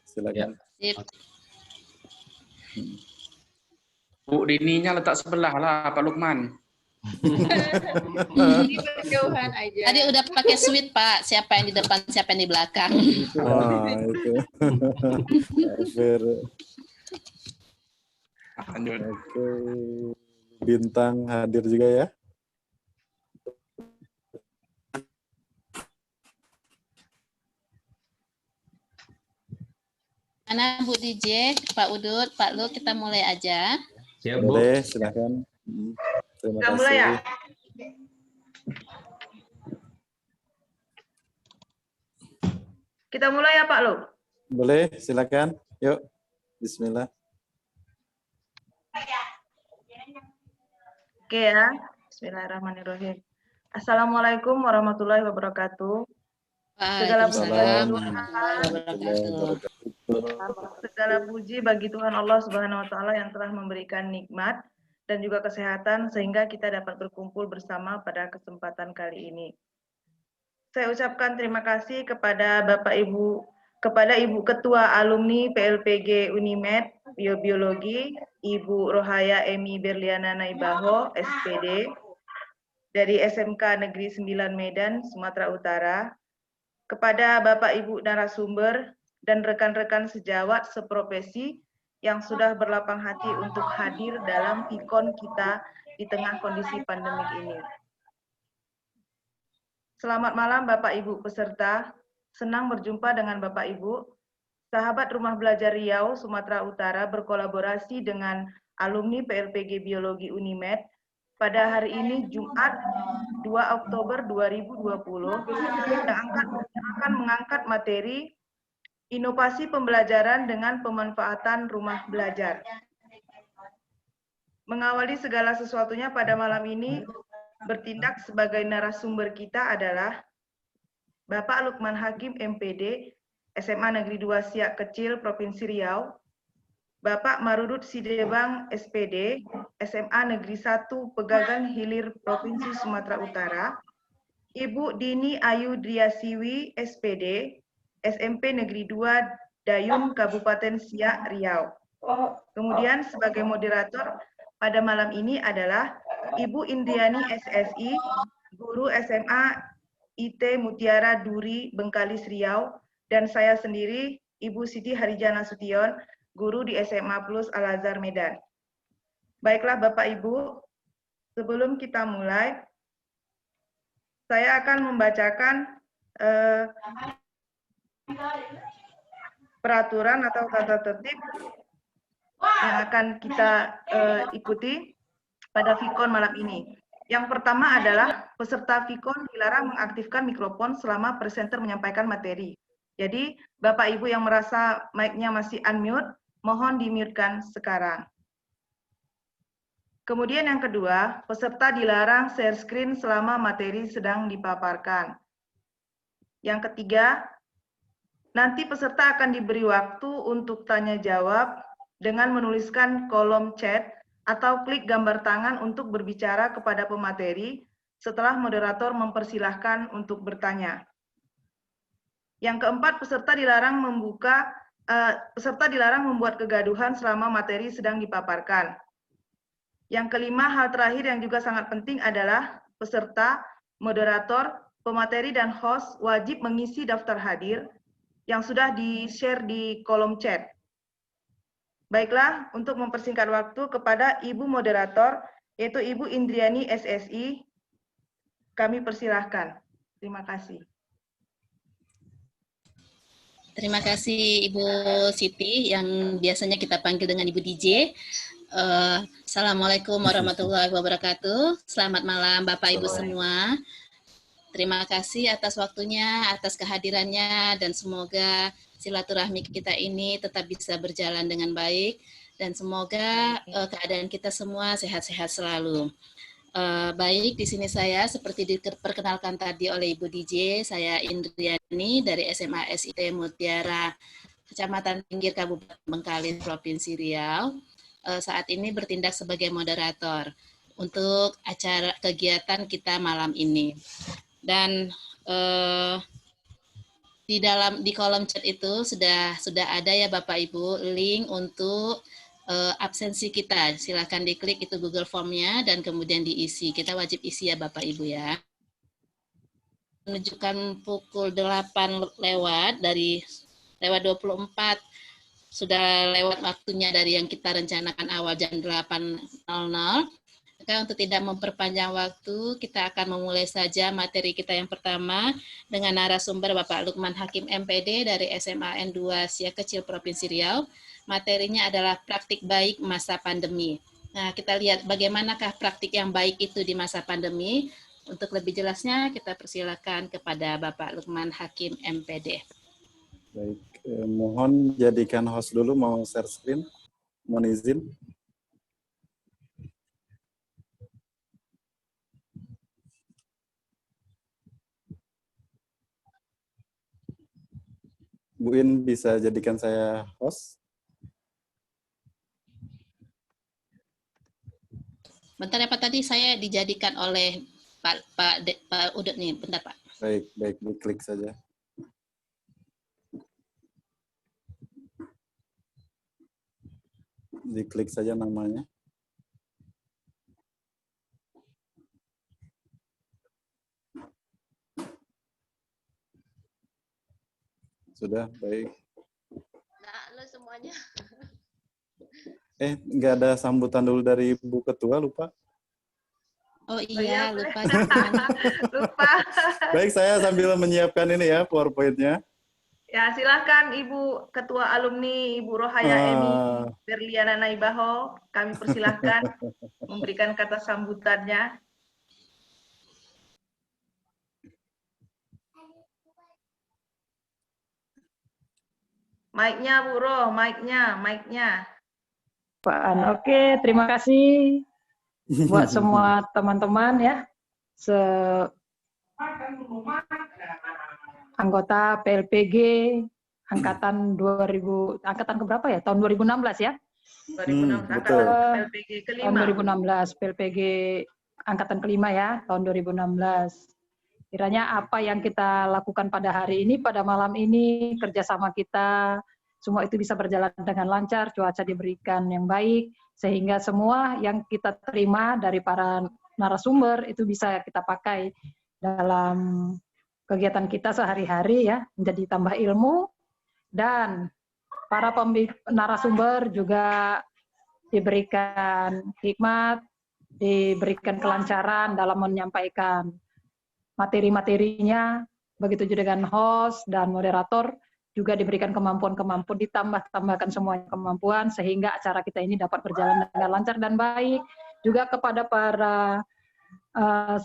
silakan. Sip. Bu Dininya letak sebelah lah Pak Lukman. Ini berjauhan aja. Tadi udah pakai suite Pak, siapa yang di depan, siapa yang di belakang. Wah, itu. Lanjut. Oke. Bintang hadir juga ya. Mana Bu DJ, Pak Udut, Pak Lu, kita mulai aja. Siap, Bu. Boleh, silakan. Terima Kita mulai ya? kasih. Kita mulai ya Pak Lu? Boleh, silakan. Yuk, bismillah. Oke ya, bismillahirrahmanirrahim. Assalamualaikum warahmatullahi wabarakatuh. Waalaikumsalam warahmatullahi wabarakatuh. Segala puji bagi Tuhan Allah Subhanahu wa taala yang telah memberikan nikmat dan juga kesehatan sehingga kita dapat berkumpul bersama pada kesempatan kali ini. Saya ucapkan terima kasih kepada Ibu Ketua Alumni PLPG Unimed Biobiologi, Ibu Rohaya Emi Berliana Naibaho, SPD, dari SMK Negeri 9 Medan, Sumatera Utara, kepada Bapak Ibu narasumber dan rekan-rekan sejawat seprofesi yang sudah berlapang hati untuk hadir dalam Vikon kita di tengah kondisi pandemik ini. Selamat malam Bapak Ibu peserta, senang berjumpa dengan Bapak Ibu. Sahabat Rumah Belajar Riau, Sumatera Utara berkolaborasi dengan alumni PLPG Biologi Unimed pada hari ini Jumat 2 Oktober 2020 yang akan mengangkat materi inovasi pembelajaran dengan pemanfaatan rumah belajar. Mengawali segala sesuatunya pada malam ini, bertindak sebagai narasumber kita adalah Bapak Lukman Hakim MPD, SMA Negeri 2 Siak Kecil, Provinsi Riau, Bapak Marudut Sidebang SPD, SMA Negeri 1 Pegagan Hilir, Provinsi Sumatera Utara, Ibu Dini Ayu Driasiwi SPD, SMP Negeri 2 Dayun, Kabupaten Siak, Riau. Kemudian sebagai moderator pada malam ini adalah Ibu Indriani SSI, Guru SMA IT Mutiara Duri, Bengkalis, Riau, dan saya sendiri, Ibu Siti Harijana Sution, Guru di SMA Plus Al-Azhar, Medan. Baiklah Bapak Ibu, sebelum kita mulai, saya akan membacakan peraturan atau tata tertib yang akan kita ikuti pada Vikon malam ini. Yang pertama adalah peserta Vikon dilarang mengaktifkan mikrofon selama presenter menyampaikan materi. Jadi Bapak Ibu yang merasa mic-nya masih unmute, mohon di-mute-kan sekarang. Kemudian yang kedua, peserta dilarang share screen selama materi sedang dipaparkan. Yang ketiga, nanti peserta akan diberi waktu untuk tanya jawab dengan menuliskan kolom chat atau klik gambar tangan untuk berbicara kepada pemateri setelah moderator mempersilahkan untuk bertanya. Yang keempat, peserta dilarang membuat kegaduhan selama materi sedang dipaparkan. Yang kelima, hal terakhir yang juga sangat penting adalah peserta, moderator, pemateri, dan host wajib mengisi daftar hadir yang sudah di-share di kolom chat. Baiklah, untuk mempersingkat waktu kepada Ibu Moderator, yaitu Ibu Indriani SSI, kami persilahkan. Terima kasih. Terima kasih Ibu Siti yang biasanya kita panggil dengan Ibu DJ. Assalamualaikum warahmatullahi wabarakatuh. Selamat malam Bapak Ibu semua. Terima kasih atas waktunya, atas kehadirannya, dan semoga silaturahmi kita ini tetap bisa berjalan dengan baik, dan semoga keadaan kita semua sehat-sehat selalu. Baik, di sini saya seperti diperkenalkan tadi oleh Ibu DJ, saya Indriani dari SMA SIT Mutiara, Kecamatan Pinggir, Kabupaten Bengkalis, Provinsi Riau. Saat ini bertindak sebagai moderator untuk acara kegiatan kita malam ini. Dan di kolom chat itu sudah ada ya Bapak Ibu link untuk absensi kita. Silakan diklik itu Google Form-nya dan kemudian diisi. Kita wajib isi ya Bapak Ibu ya. Menunjukkan pukul 8 lewat dari lewat 24 sudah lewat waktunya dari yang kita rencanakan awal jam 8.00. Maka untuk tidak memperpanjang waktu, kita akan memulai saja materi kita yang pertama dengan narasumber Bapak Lukman Hakim MPD dari SMA N2 Siak Kecil Provinsi Riau. Materinya adalah praktik baik masa pandemi. Nah, kita lihat bagaimanakah praktik yang baik itu di masa pandemi. Untuk lebih jelasnya, kita persilakan kepada Bapak Lukman Hakim MPD. Baik, mohon jadikan host dulu, mau share screen, mohon izin. Bu In bisa jadikan saya host? Bentar ya Pak, tadi saya dijadikan oleh Pak Udut nih, bentar Pak. Baik, diklik saja. Diklik saja namanya. Sudah, baik. Nah, lo semuanya. Nggak ada sambutan dulu dari Bu Ketua, lupa. Oh iya, lupa. Lupa. Baik, saya sambil menyiapkan ini ya, PowerPoint-nya. Ya, silakan Ibu Ketua Alumni, Ibu Rohaya Emi Berliana Naibaho. Kami persilahkan memberikan kata sambutannya. Mic-nya, Bu Roh, mic-nya. Oke, terima kasih buat semua teman-teman ya, anggota PLPG angkatan keberapa ya? Tahun 2016 ya? 2016, betul. PLPG kelima. Tahun 2016, PLPG angkatan kelima ya, tahun 2016. Kiranya apa yang kita lakukan pada hari ini, pada malam ini, kerjasama kita, semua itu bisa berjalan dengan lancar, cuaca diberikan yang baik, sehingga semua yang kita terima dari para narasumber itu bisa kita pakai dalam kegiatan kita sehari-hari ya, menjadi tambah ilmu, dan para narasumber juga diberikan hikmat, diberikan kelancaran dalam menyampaikan materi-materinya, begitu juga dengan host dan moderator juga diberikan kemampuan-kemampuan, ditambahkan semua kemampuan sehingga acara kita ini dapat berjalan dengan lancar dan baik. Juga kepada para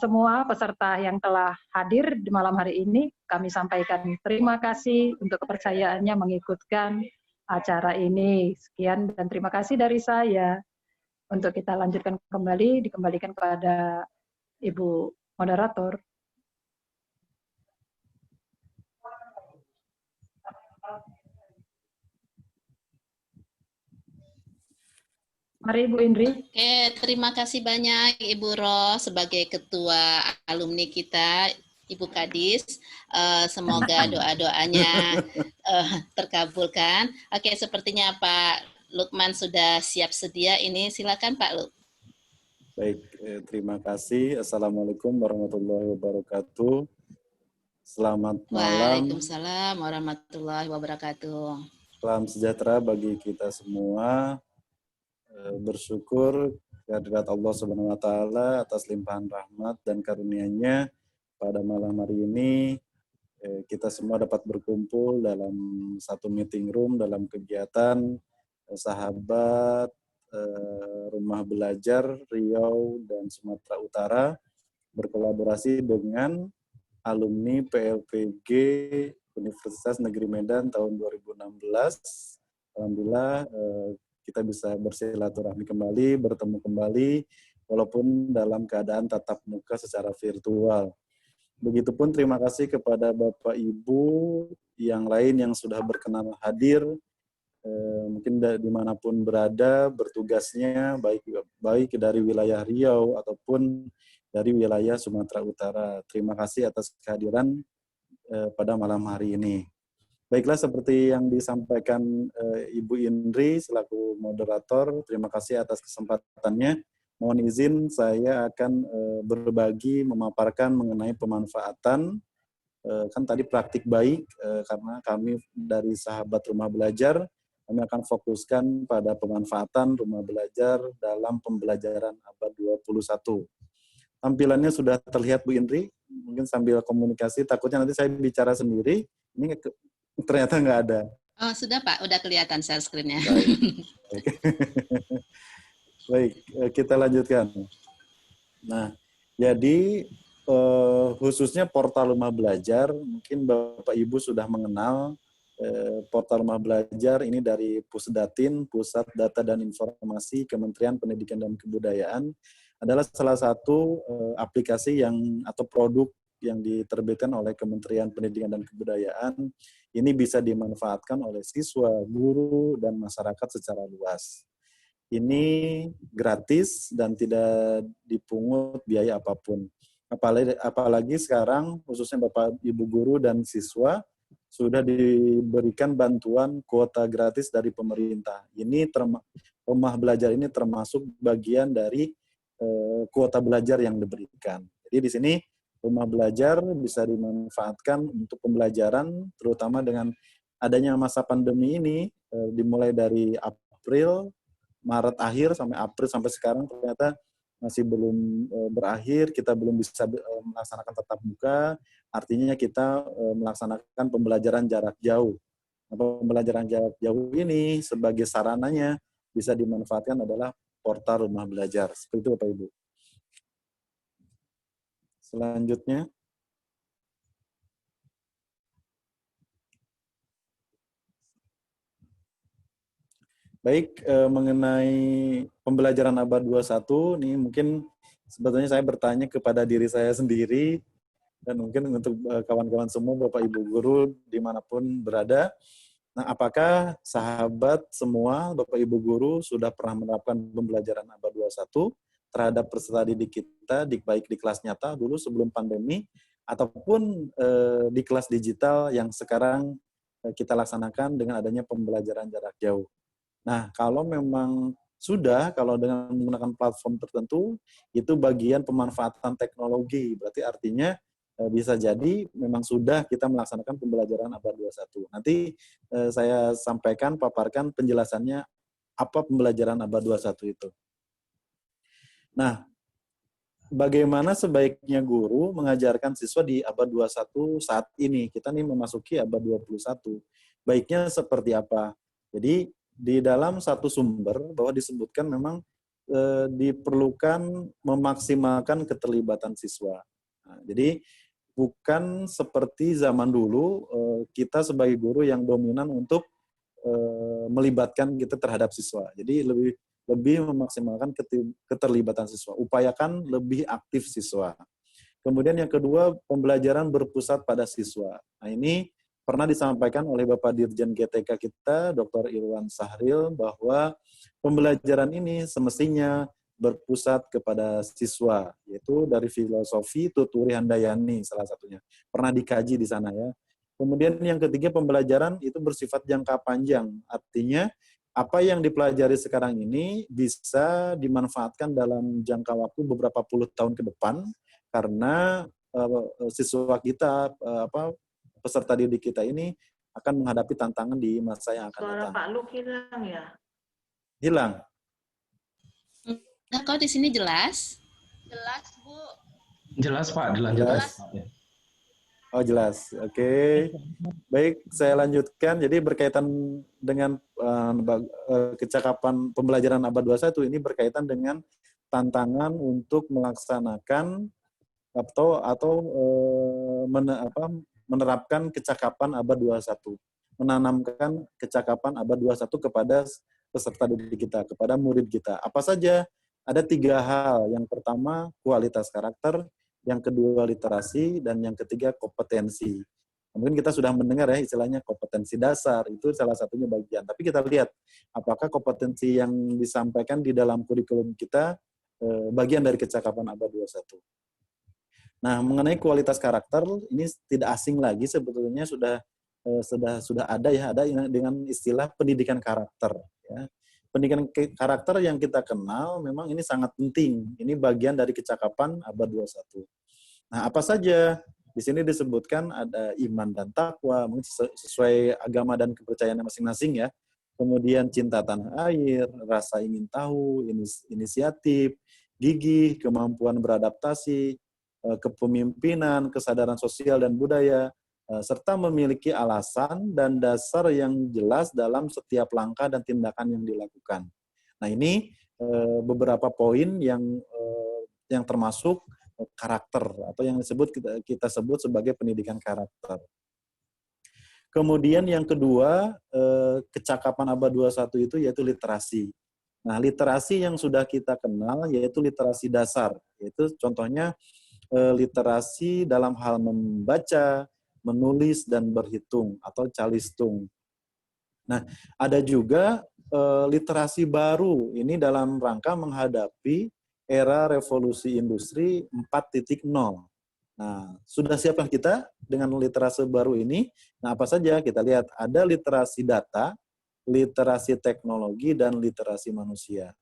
semua peserta yang telah hadir di malam hari ini, kami sampaikan terima kasih untuk kepercayaannya mengikutkan acara ini. Sekian dan terima kasih dari saya. Untuk kita lanjutkan kembali, dikembalikan kepada Ibu Moderator. Mari Bu Indri. Oke, terima kasih banyak Ibu Roh sebagai ketua alumni kita, Ibu Kadis. Semoga doa-doanya terkabulkan. Oke, sepertinya Pak Lukman sudah siap sedia. Ini silakan Pak Luk. Baik, terima kasih. Assalamualaikum warahmatullahi wabarakatuh. Selamat malam. Waalaikumsalam warahmatullahi wabarakatuh. Salam sejahtera bagi kita semua. Bersyukur kehadirat Allah Subhanahu wa taala atas limpahan rahmat dan karunia-Nya pada malam hari ini kita semua dapat berkumpul dalam satu meeting room dalam kegiatan sahabat Rumah Belajar Riau dan Sumatera Utara berkolaborasi dengan alumni PLPG Universitas Negeri Medan tahun 2016. Alhamdulillah kita bisa bersilaturahmi kembali, bertemu kembali, walaupun dalam keadaan tatap muka secara virtual. Begitupun terima kasih kepada Bapak Ibu yang lain yang sudah berkenan hadir, mungkin dimanapun berada, bertugasnya, baik dari wilayah Riau ataupun dari wilayah Sumatera Utara. Terima kasih atas kehadiran pada malam hari ini. Baiklah, seperti yang disampaikan Ibu Indri selaku moderator, terima kasih atas kesempatannya. Mohon izin saya akan berbagi, memaparkan mengenai pemanfaatan, kan tadi praktik baik, karena kami dari sahabat Rumah Belajar, kami akan fokuskan pada pemanfaatan rumah belajar dalam pembelajaran abad 21. Tampilannya sudah terlihat Bu Indri, mungkin sambil komunikasi, takutnya nanti saya bicara sendiri, ini ternyata nggak ada. Oh, sudah Pak, udah kelihatan share screen-nya. Baik. Baik, kita lanjutkan. Nah, jadi khususnya portal Rumah Belajar, mungkin Bapak Ibu sudah mengenal portal Rumah Belajar ini dari Pusdatin, Pusat Data dan Informasi Kementerian Pendidikan dan Kebudayaan, adalah salah satu aplikasi yang atau produk yang diterbitkan oleh Kementerian Pendidikan dan Kebudayaan. Ini bisa dimanfaatkan oleh siswa, guru, dan masyarakat secara luas. Ini gratis dan tidak dipungut biaya apapun. Apalagi sekarang, khususnya Bapak Ibu guru dan siswa, sudah diberikan bantuan kuota gratis dari pemerintah. Ini Rumah Belajar ini termasuk bagian dari kuota belajar yang diberikan. Jadi di sini Rumah Belajar bisa dimanfaatkan untuk pembelajaran, terutama dengan adanya masa pandemi ini, dimulai dari Maret akhir sampai April sampai sekarang ternyata masih belum berakhir, kita belum bisa melaksanakan tatap muka, artinya kita melaksanakan pembelajaran jarak jauh. Nah, pembelajaran jarak jauh ini sebagai sarananya bisa dimanfaatkan adalah portal Rumah Belajar. Seperti itu Bapak Ibu. Selanjutnya. Baik, mengenai pembelajaran abad 21, ini mungkin sebetulnya saya bertanya kepada diri saya sendiri, dan mungkin untuk kawan-kawan semua, Bapak Ibu guru, dimanapun berada. Nah, apakah sahabat semua, Bapak Ibu guru, sudah pernah menerapkan pembelajaran abad 21 terhadap peserta didik kita, baik di kelas nyata dulu sebelum pandemi, ataupun di kelas digital yang sekarang kita laksanakan dengan adanya pembelajaran jarak jauh. Nah, kalau memang sudah, kalau dengan menggunakan platform tertentu, itu bagian pemanfaatan teknologi. Berarti artinya bisa jadi memang sudah kita melaksanakan pembelajaran abad 21. Nanti saya sampaikan, paparkan penjelasannya apa pembelajaran abad 21 itu. Nah, bagaimana sebaiknya guru mengajarkan siswa di abad 21 saat ini? Kita nih memasuki abad 21. Baiknya seperti apa? Jadi, di dalam satu sumber bahwa disebutkan memang diperlukan memaksimalkan keterlibatan siswa. Nah, jadi bukan seperti zaman dulu kita sebagai guru yang dominan untuk melibatkan kita terhadap siswa. Jadi lebih memaksimalkan keterlibatan siswa. Upayakan lebih aktif siswa. Kemudian yang kedua, pembelajaran berpusat pada siswa. Nah, ini pernah disampaikan oleh Bapak Dirjen GTK kita, Dr. Irwan Sahril, bahwa pembelajaran ini semestinya berpusat kepada siswa, yaitu dari filosofi Tuturi Handayani salah satunya. Pernah dikaji di sana ya. Kemudian yang ketiga, pembelajaran itu bersifat jangka panjang. Artinya, apa yang dipelajari sekarang ini bisa dimanfaatkan dalam jangka waktu beberapa puluh tahun ke depan, karena siswa kita, peserta didik kita ini akan menghadapi tantangan di masa yang akan datang. Suara Pak Luk hilang ya? Hilang? Nah, kok di sini jelas? Jelas, Bu. Jelas Pak, dilanjutkan. Jelas. Oh jelas, oke. Baik, saya lanjutkan. Jadi berkaitan dengan kecakapan pembelajaran abad 21 ini berkaitan dengan tantangan untuk melaksanakan atau menerapkan kecakapan abad 21. Menanamkan kecakapan abad 21 kepada peserta didik kita, kepada murid kita. Apa saja? Ada 3 hal. Yang pertama, kualitas karakter. Yang kedua, literasi. Dan yang ketiga, kompetensi. Mungkin kita sudah mendengar ya istilahnya kompetensi dasar. Itu salah satunya bagian. Tapi kita lihat, apakah kompetensi yang disampaikan di dalam kurikulum kita bagian dari kecakapan abad 21. Nah, mengenai kualitas karakter, ini tidak asing lagi sebetulnya sudah sudah ada ya, ada dengan istilah pendidikan karakter. Ya. Pendidikan karakter yang kita kenal memang ini sangat penting. Ini bagian dari kecakapan abad 21. Nah, apa saja? Di sini disebutkan ada iman dan takwa, mungkin sesuai agama dan kepercayaan masing-masing ya. Kemudian cinta tanah air, rasa ingin tahu, inisiatif, gigih, kemampuan beradaptasi, kepemimpinan, kesadaran sosial dan budaya, serta memiliki alasan dan dasar yang jelas dalam setiap langkah dan tindakan yang dilakukan. Nah, ini beberapa poin yang termasuk karakter atau yang kita sebut sebagai pendidikan karakter. Kemudian yang kedua, kecakapan abad 21 itu yaitu literasi. Nah, literasi yang sudah kita kenal yaitu literasi dasar, yaitu contohnya literasi dalam hal membaca, menulis, dan berhitung atau calistung. Nah, ada juga literasi baru, ini dalam rangka menghadapi era revolusi industri 4.0. Nah, sudah siapkah kita dengan literasi baru ini? Nah, apa saja? Kita lihat ada literasi data, literasi teknologi, dan literasi manusia.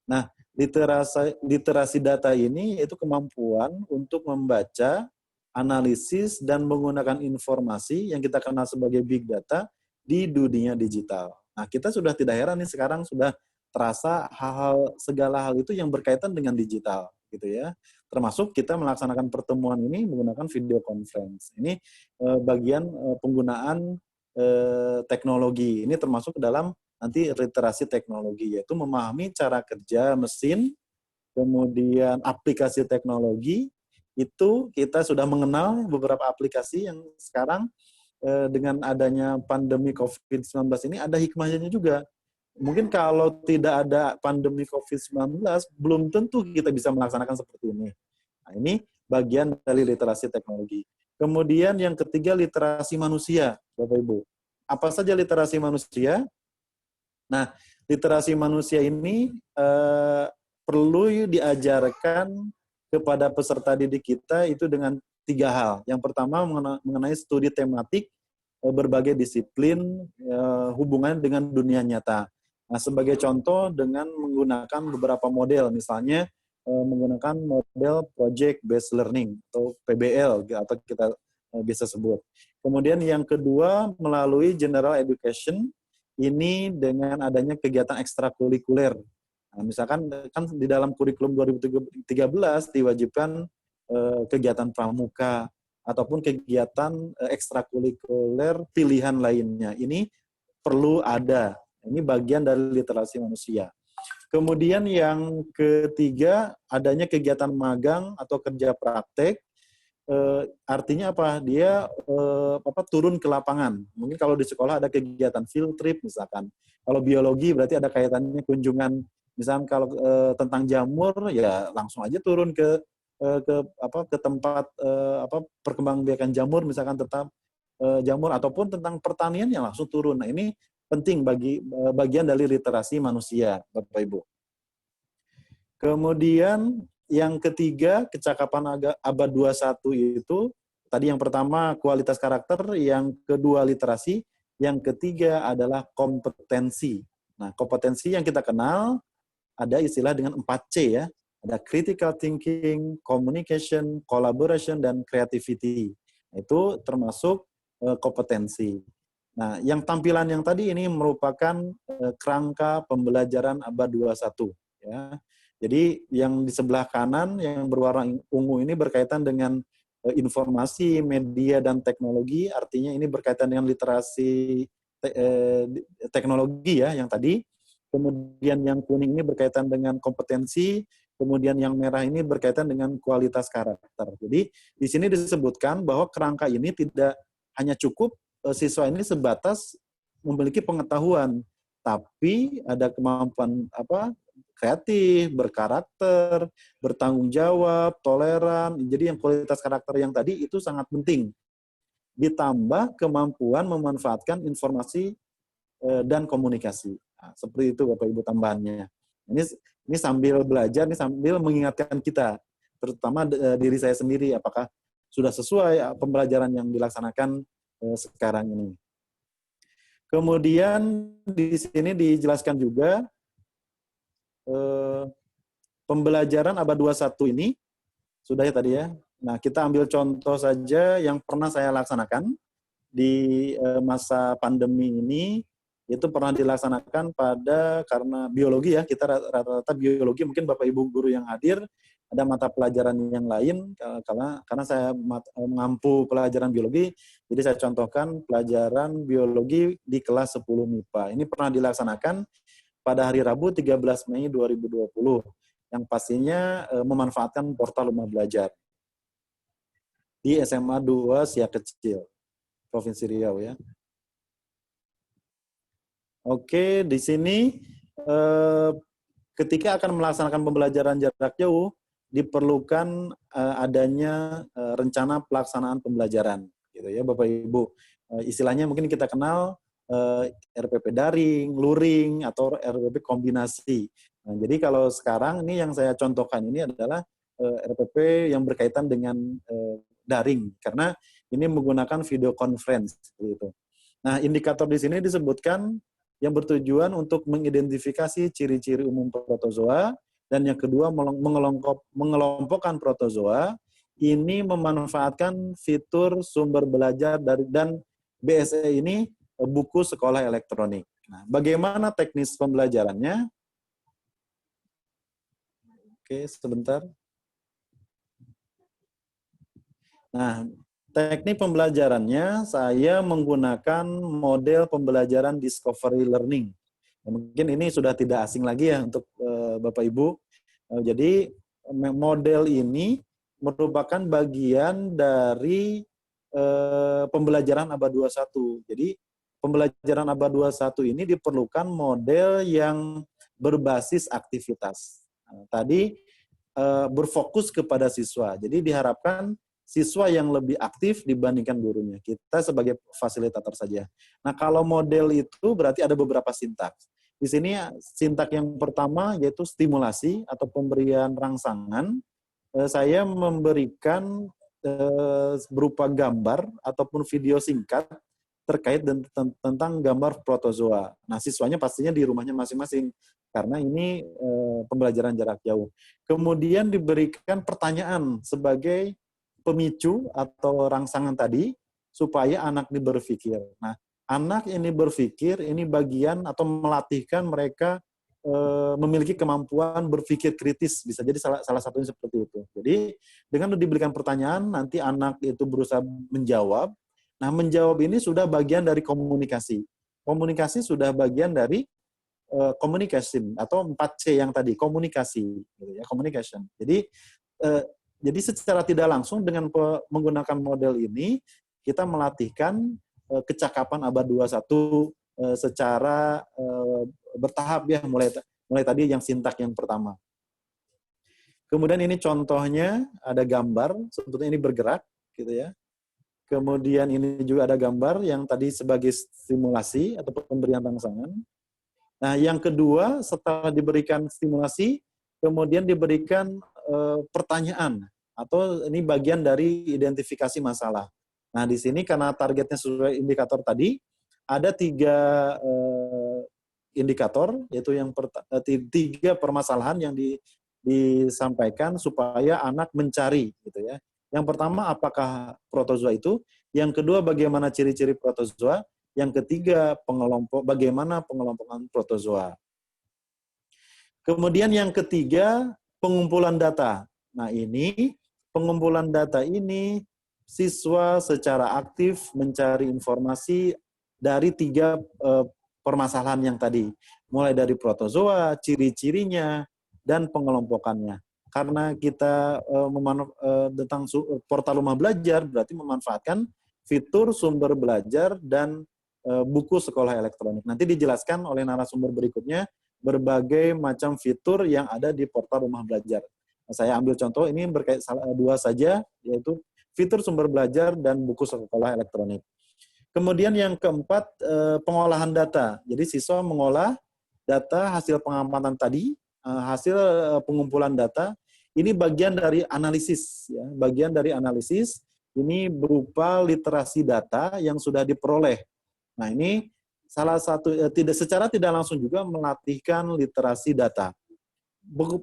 Nah, literasi data ini itu kemampuan untuk membaca, analisis, dan menggunakan informasi yang kita kenal sebagai big data di dunia digital. Nah, kita sudah tidak heran nih sekarang sudah terasa segala hal itu yang berkaitan dengan digital, gitu ya. Termasuk kita melaksanakan pertemuan ini menggunakan video conference. Ini bagian penggunaan teknologi. Ini termasuk dalam nanti literasi teknologi, yaitu memahami cara kerja mesin, kemudian aplikasi teknologi. Itu kita sudah mengenal beberapa aplikasi yang sekarang dengan adanya pandemi COVID-19 ini ada hikmahnya juga. Mungkin kalau tidak ada pandemi COVID-19, belum tentu kita bisa melaksanakan seperti ini. Nah, ini bagian dari literasi teknologi. Kemudian yang ketiga, literasi manusia, Bapak-Ibu. Apa saja literasi manusia? Nah, literasi manusia ini perlu diajarkan kepada peserta didik kita itu dengan 3 hal. Yang pertama mengenai studi tematik berbagai disiplin hubungan dengan dunia nyata. Nah, sebagai contoh dengan menggunakan beberapa model, misalnya menggunakan model Project Based Learning atau PBL atau kita bisa sebut. Kemudian yang kedua melalui General Education, ini dengan adanya kegiatan ekstrakurikuler. Nah, misalkan kan di dalam kurikulum 2013 diwajibkan kegiatan pramuka ataupun kegiatan ekstrakurikuler pilihan lainnya. Ini perlu ada. Ini bagian dari literasi manusia. Kemudian yang ketiga, adanya kegiatan magang atau kerja praktek. Artinya apa? Dia turun ke lapangan. Mungkin kalau di sekolah ada kegiatan field trip misalkan. Kalau biologi berarti ada kaitannya kunjungan. Misalkan kalau tentang jamur, ya langsung aja turun ke tempat perkembangbiakan jamur, misalkan tentang jamur ataupun tentang pertanian yang langsung turun. Nah, ini penting bagian dari literasi manusia, Bapak Ibu. Kemudian yang ketiga, kecakapan abad 21 itu, tadi yang pertama kualitas karakter, yang kedua literasi, yang ketiga adalah kompetensi. Nah, kompetensi yang kita kenal ada istilah dengan 4C ya. Ada critical thinking, communication, collaboration, dan creativity. Itu termasuk kompetensi. Nah, yang tampilan yang tadi ini merupakan kerangka pembelajaran abad 21. Ya. Jadi yang di sebelah kanan yang berwarna ungu ini berkaitan dengan informasi, media, dan teknologi. Artinya ini berkaitan dengan literasi teknologi ya yang tadi. Kemudian yang kuning ini berkaitan dengan kompetensi. Kemudian yang merah ini berkaitan dengan kualitas karakter. Jadi di sini disebutkan bahwa kerangka ini tidak hanya cukup siswa ini sebatas memiliki pengetahuan, tapi ada kemampuan kreatif, berkarakter, bertanggung jawab, toleran. Jadi yang kualitas karakter yang tadi itu sangat penting. Ditambah kemampuan memanfaatkan informasi dan komunikasi. Nah, seperti itu Bapak Ibu tambahannya. Ini sambil belajar, ini sambil mengingatkan kita, terutama diri saya sendiri, apakah sudah sesuai pembelajaran yang dilaksanakan sekarang ini. Kemudian di sini dijelaskan juga pembelajaran abad 21 ini, sudah ya tadi ya. Nah, kita ambil contoh saja yang pernah saya laksanakan di masa pandemi ini, itu pernah dilaksanakan karena biologi ya, kita rata-rata biologi, mungkin Bapak Ibu guru yang hadir, ada mata pelajaran yang lain, karena saya mengampu pelajaran biologi, jadi saya contohkan pelajaran biologi di kelas 10 MIPA. Ini pernah dilaksanakan pada hari Rabu 13 Mei 2020, yang pastinya memanfaatkan portal Rumah Belajar di SMA 2 Siak Kecil, Provinsi Riau ya. Oke, di sini ketika akan melaksanakan pembelajaran jarak jauh, diperlukan adanya rencana pelaksanaan pembelajaran, gitu ya, Bapak Ibu. Istilahnya mungkin kita kenal RPP daring, luring, atau RPP kombinasi. Nah, jadi kalau sekarang ini yang saya contohkan ini adalah RPP yang berkaitan dengan daring, karena ini menggunakan video conference, gitu. Nah, indikator di sini disebutkan yang bertujuan untuk mengidentifikasi ciri-ciri umum protozoa, dan yang kedua mengelompokkan protozoa. Ini memanfaatkan fitur sumber belajar dan BSE ini buku sekolah elektronik. Nah, bagaimana teknis pembelajarannya? Oke, sebentar. Nah, teknik pembelajarannya saya menggunakan model pembelajaran discovery learning. Mungkin ini sudah tidak asing lagi ya untuk Bapak Ibu. Jadi model ini merupakan bagian dari pembelajaran abad 21. Jadi pembelajaran abad 21 ini diperlukan model yang berbasis aktivitas. Tadi berfokus kepada siswa. Jadi diharapkan siswa yang lebih aktif dibandingkan gurunya. Kita sebagai fasilitator saja. Nah, kalau model itu berarti ada beberapa sintaks. Di sini sintaks yang pertama yaitu stimulasi atau pemberian rangsangan. Saya memberikan berupa gambar ataupun video singkat terkait tentang gambar protozoa. Nah, siswanya pastinya di rumahnya masing-masing, karena ini pembelajaran jarak jauh. Kemudian diberikan pertanyaan sebagai pemicu atau rangsangan tadi, supaya anak ini berpikir. Nah, anak ini berpikir, ini bagian atau melatihkan mereka memiliki kemampuan berpikir kritis, bisa jadi salah satunya seperti itu. Jadi, dengan diberikan pertanyaan, nanti anak itu berusaha menjawab. Nah, menjawab ini sudah bagian dari komunikasi. Komunikasi sudah bagian dari communication atau 4C yang tadi, komunikasi, gitu ya, communication. Jadi secara tidak langsung dengan menggunakan model ini, kita melatihkan kecakapan abad 21 secara bertahap ya, mulai tadi yang sintak yang pertama. Kemudian ini contohnya ada gambar, sebetulnya ini bergerak, gitu ya. Kemudian ini juga ada gambar yang tadi sebagai stimulasi atau pemberian rangsangan. Nah, yang kedua, setelah diberikan stimulasi, kemudian diberikan pertanyaan, atau ini bagian dari identifikasi masalah. Nah, di sini karena targetnya sesuai indikator tadi, ada 3 indikator, yaitu yang 3 permasalahan yang disampaikan supaya anak mencari, gitu ya. Yang pertama, apakah protozoa itu? Yang kedua, bagaimana ciri-ciri protozoa? Yang ketiga, bagaimana pengelompokan protozoa? Kemudian yang ketiga, pengumpulan data. Nah, ini pengumpulan data ini siswa secara aktif mencari informasi dari 3 permasalahan yang tadi. Mulai dari protozoa, ciri-cirinya, dan pengelompokannya. Karena kita tentang portal Rumah Belajar, berarti memanfaatkan fitur sumber belajar dan buku sekolah elektronik. Nanti dijelaskan oleh narasumber berikutnya berbagai macam fitur yang ada di portal Rumah Belajar. Nah, saya ambil contoh, ini berkait 2 saja, yaitu fitur sumber belajar dan buku sekolah elektronik. Kemudian yang keempat, pengolahan data. Jadi siswa mengolah data hasil pengamatan tadi, hasil pengumpulan data. Ini bagian dari analisis, ya. Bagian dari analisis ini berupa literasi data yang sudah diperoleh. Nah, ini salah satu secara tidak langsung juga melatihkan literasi data.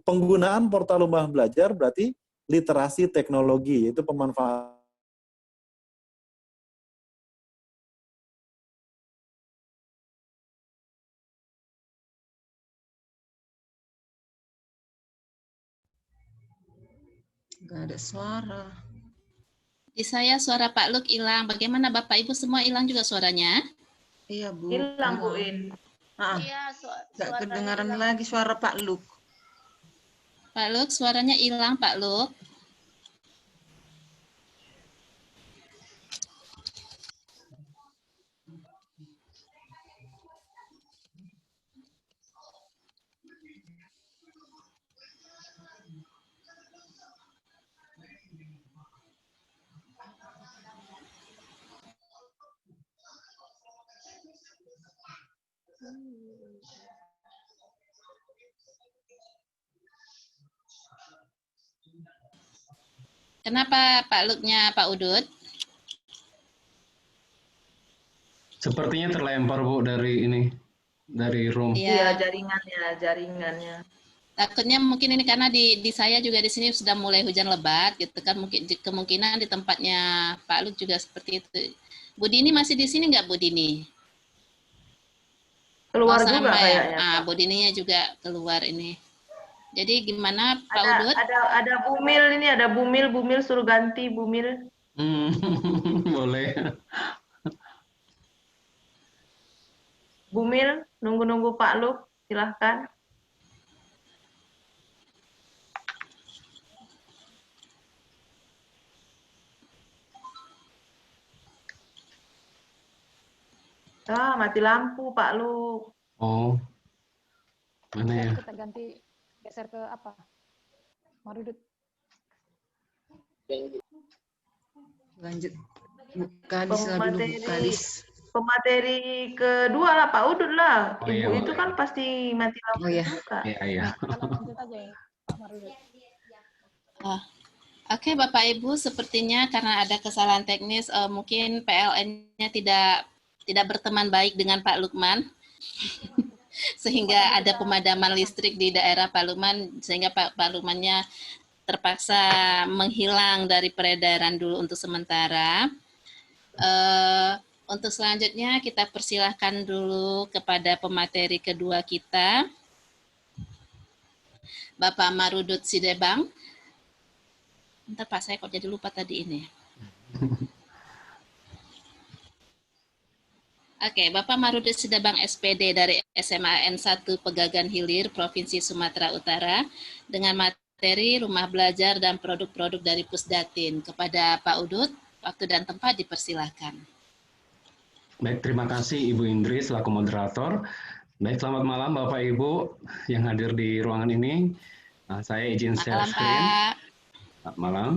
Penggunaan portal rumah belajar berarti literasi teknologi, yaitu pemanfaatan Nggak ada suara. Di saya suara Pak Luk hilang. Bagaimana Bapak Ibu semua hilang juga suaranya? Iya, Bu. Hilang Bu In. Iya, Nggak suaranya kedengaran hilang. lagi suara Pak Luk. Pak Luk, suaranya hilang Pak Luk. Kenapa Pak Luknya Pak Udut? Sepertinya terlempar Bu dari room. Iya, Iya, jaringannya. takutnya mungkin ini karena di saya juga di sini sudah mulai hujan lebat gitu kan, mungkin kemungkinan di tempatnya Pak Luk juga seperti itu. Bu Dini masih di sini nggak Bu Dini? Keluar Oh, juga sama ya. kayaknya. Pak. Bu Dininya juga keluar ini. Jadi gimana Pak Ada Udut? ada Bumil ini, ada Bumil suruh ganti Bumil. Boleh. Bumil, nunggu-nunggu Pak Luk, silahkan. Mati lampu Pak Luk. Oh. Mana ya? Kita ganti, geser ke apa? Marudut. Lanjut. Bukalis lah dulu, Bukalis. Pemateri kedua lah Pak Udut lah. Oh, iya, Ibu itu boleh. kan pasti mati lampu Oh, iya. juga. Iya. Kalau lanjut aja ya, Pak Marudut. Oke, Bapak Ibu, sepertinya karena ada kesalahan teknis, mungkin PLN-nya tidak berteman baik dengan Pak Lukman, sehingga ada pemadaman listrik di daerah Pak Lukman, sehingga Pak Lukmannya terpaksa menghilang dari peredaran dulu untuk sementara. Untuk selanjutnya kita persilahkan dulu kepada pemateri kedua kita, Bapak Marudut Sidebang. Bentar Pak, saya kok jadi lupa tadi ini. Oke, Bapak Marudut Sidebang SPD dari SMA N1 Pegagan Hilir, Provinsi Sumatera Utara, dengan materi rumah belajar dan produk-produk dari Pusdatin. Kepada Pak Udut, waktu dan tempat dipersilahkan. Baik, terima kasih Ibu Indri selaku moderator. Baik, selamat malam Bapak Ibu yang hadir di ruangan ini. Saya izin share Malam, screen. Pak. Selamat malam.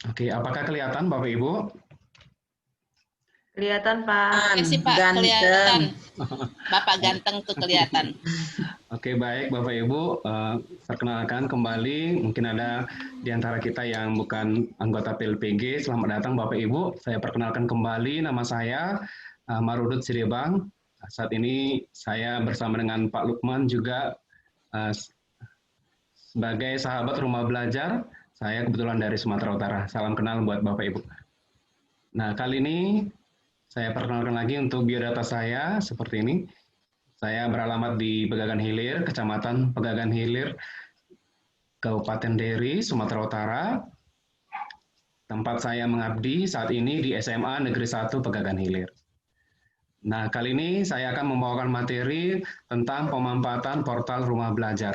Oke, apakah kelihatan Bapak Ibu? Kelihatan Pak. Oke sih Pak, Ganteng. kelihatan. Bapak ganteng tuh kelihatan. Oke, baik Bapak Ibu, perkenalkan kembali, mungkin ada di antara kita yang bukan anggota PLPG, selamat datang Bapak Ibu. Saya perkenalkan kembali, nama saya Marudut Sidebang. Saat ini saya bersama dengan Pak Lukman juga sebagai sahabat rumah belajar. Saya kebetulan dari Sumatera Utara. Salam kenal buat Bapak Ibu. Nah, kali ini saya perkenalkan lagi untuk biodata saya seperti ini. Saya beralamat di Pegagan Hilir, Kecamatan Pegagan Hilir, Kabupaten Deri, Sumatera Utara. Tempat saya mengabdi saat ini di SMA Negeri 1 Pegagan Hilir. Nah, kali ini saya akan membawakan materi tentang pemanfaatan portal rumah belajar.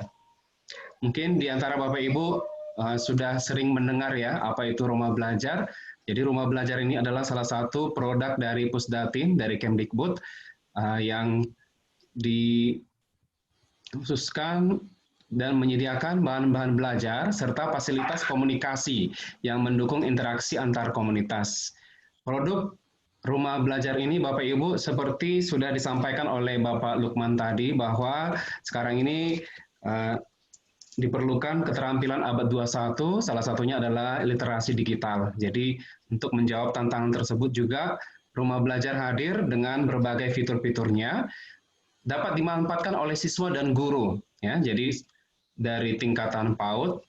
Mungkin di antara Bapak Ibu sudah sering mendengar ya apa itu rumah belajar. Jadi rumah belajar ini adalah salah satu produk dari Pusdatin, dari Kemdikbud, yang dikhususkan dan menyediakan bahan-bahan belajar serta fasilitas komunikasi yang mendukung interaksi antar komunitas. Produk rumah belajar ini Bapak Ibu seperti sudah disampaikan oleh Bapak Lukman tadi bahwa sekarang ini diperlukan keterampilan abad 21, salah satunya adalah literasi digital. Jadi untuk menjawab tantangan tersebut juga rumah belajar hadir dengan berbagai fitur-fiturnya, dapat dimanfaatkan oleh siswa dan guru. Ya, jadi dari tingkatan PAUD,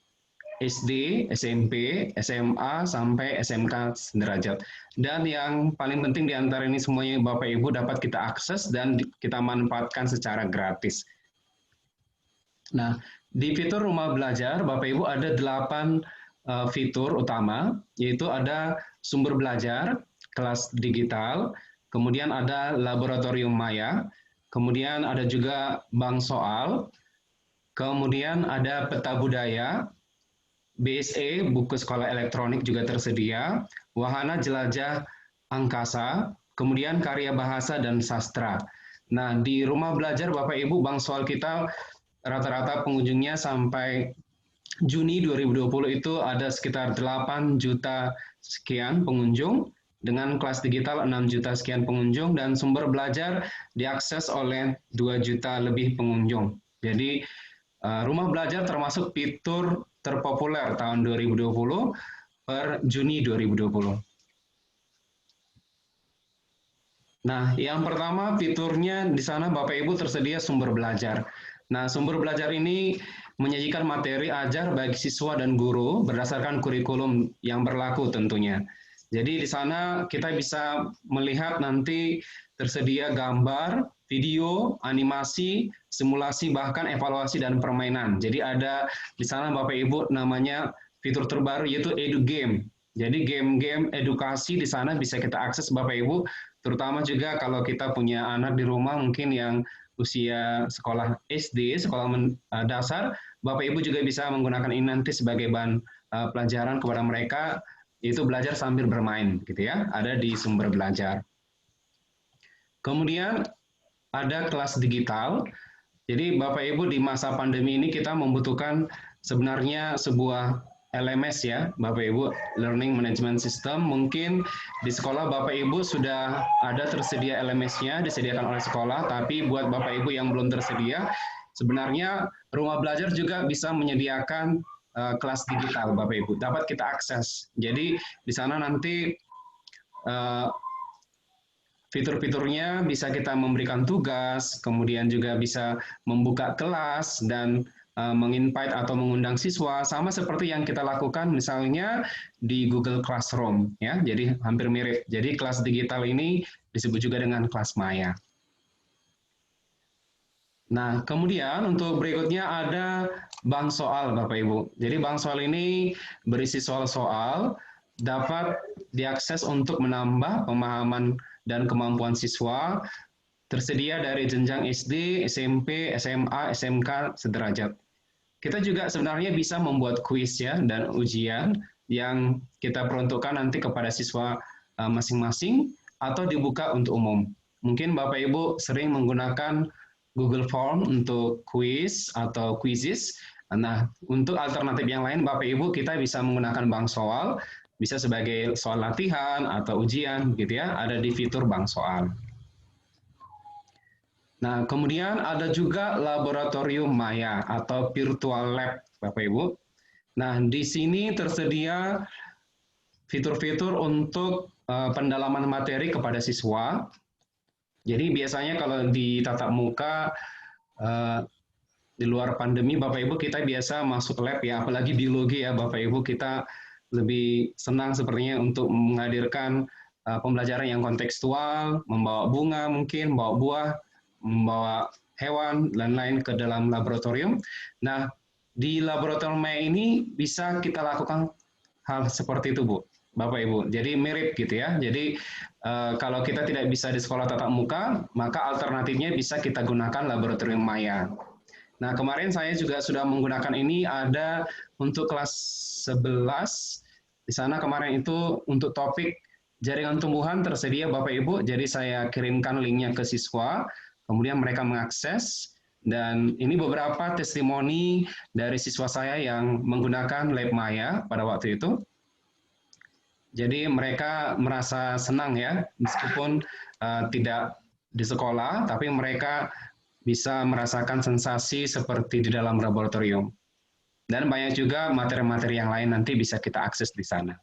SD, SMP, SMA, sampai SMK sederajat. Dan yang paling penting di antara ini semuanya Bapak Ibu dapat kita akses dan kita manfaatkan secara gratis. Nah, di fitur rumah belajar Bapak Ibu ada 8 fitur utama, yaitu ada sumber belajar, kelas digital, kemudian ada laboratorium maya, kemudian ada juga bank soal, kemudian ada peta budaya, BSE, buku sekolah elektronik juga tersedia, wahana jelajah angkasa, kemudian karya bahasa dan sastra. Nah, di rumah belajar Bapak Ibu, bank soal kita rata-rata pengunjungnya sampai Juni 2020 itu ada sekitar 8 juta sekian pengunjung, dengan kelas digital 6 juta sekian pengunjung, dan sumber belajar diakses oleh 2 juta lebih pengunjung. Jadi, rumah belajar termasuk fitur terpopuler tahun 2020 per Juni 2020. Nah, yang pertama fiturnya di sana Bapak Ibu tersedia sumber belajar. Nah, sumber belajar ini menyajikan materi ajar bagi siswa dan guru berdasarkan kurikulum yang berlaku tentunya. Jadi di sana kita bisa melihat nanti tersedia gambar, video, animasi, simulasi, bahkan evaluasi dan permainan. Jadi ada di sana Bapak Ibu namanya fitur terbaru yaitu EduGame. Jadi game-game edukasi di sana bisa kita akses Bapak Ibu, terutama juga kalau kita punya anak di rumah mungkin yang usia sekolah SD, sekolah dasar, Bapak Ibu juga bisa menggunakan ini nanti sebagai bahan pelajaran kepada mereka, yaitu belajar sambil bermain, gitu ya, ada di sumber belajar. Kemudian ada kelas digital. Jadi Bapak Ibu di masa pandemi ini kita membutuhkan sebenarnya sebuah LMS ya, Bapak Ibu, Learning Management System. Mungkin di sekolah Bapak Ibu sudah ada tersedia LMS-nya, disediakan oleh sekolah, tapi buat Bapak Ibu yang belum tersedia, sebenarnya rumah belajar juga bisa menyediakan kelas digital Bapak Ibu, dapat kita akses. Jadi di sana nanti fitur-fiturnya bisa kita memberikan tugas, kemudian juga bisa membuka kelas dan menginvite atau mengundang siswa, sama seperti yang kita lakukan misalnya di Google Classroom ya. Jadi hampir mirip. Jadi kelas digital ini disebut juga dengan kelas maya. Nah, kemudian untuk berikutnya ada bank soal Bapak Ibu. Jadi bank soal ini berisi soal-soal dapat diakses untuk menambah pemahaman dan kemampuan siswa, tersedia dari jenjang SD, SMP, SMA, SMK sederajat. Kita juga sebenarnya bisa membuat kuis ya dan ujian yang kita peruntukkan nanti kepada siswa masing-masing atau dibuka untuk umum. Mungkin Bapak Ibu sering menggunakan Google Form untuk kuis atau quizzes. Nah, untuk alternatif yang lain Bapak Ibu kita bisa menggunakan bank soal, bisa sebagai soal latihan atau ujian gitu ya, ada di fitur bank soal. Nah, kemudian ada juga laboratorium maya atau virtual lab, Bapak Ibu. Nah, di sini tersedia fitur-fitur untuk pendalaman materi kepada siswa. Jadi biasanya kalau di tatap muka di luar pandemi, Bapak Ibu kita biasa masuk lab ya, apalagi biologi ya, Bapak Ibu kita lebih senang sepertinya untuk menghadirkan pembelajaran yang kontekstual, membawa bunga mungkin, membawa buah, membawa hewan, dan lain ke dalam laboratorium. Nah, di laboratorium ini bisa kita lakukan hal seperti itu, Bu, Bapak Ibu. Jadi mirip gitu ya. Jadi kalau kita tidak bisa di sekolah tatap muka, maka alternatifnya bisa kita gunakan laboratorium maya. Nah, kemarin saya juga sudah menggunakan ini, ada untuk kelas 11. Di sana kemarin itu untuk topik jaringan tumbuhan tersedia Bapak Ibu. Jadi saya kirimkan linknya ke siswa. Kemudian mereka mengakses, dan ini beberapa testimoni dari siswa saya yang menggunakan lab maya pada waktu itu. Jadi mereka merasa senang ya, meskipun tidak di sekolah, tapi mereka bisa merasakan sensasi seperti di dalam laboratorium. Dan banyak juga materi-materi yang lain nanti bisa kita akses di sana.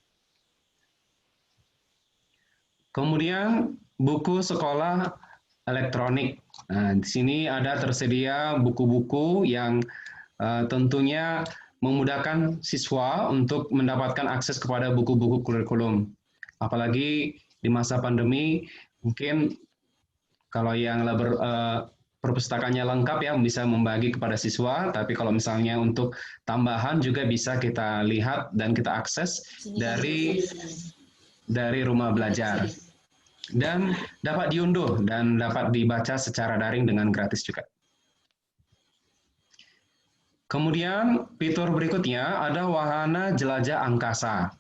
Kemudian buku sekolah elektronik. Nah, di sini ada tersedia buku-buku yang tentunya memudahkan siswa untuk mendapatkan akses kepada buku-buku kurikulum. Apalagi di masa pandemi, mungkin kalau yang perpustakaannya lengkap ya bisa membagi kepada siswa, tapi kalau misalnya untuk tambahan juga bisa kita lihat dan kita akses dari rumah belajar. Dan dapat diunduh dan dapat dibaca secara daring dengan gratis juga. Kemudian fitur berikutnya ada wahana jelajah angkasa.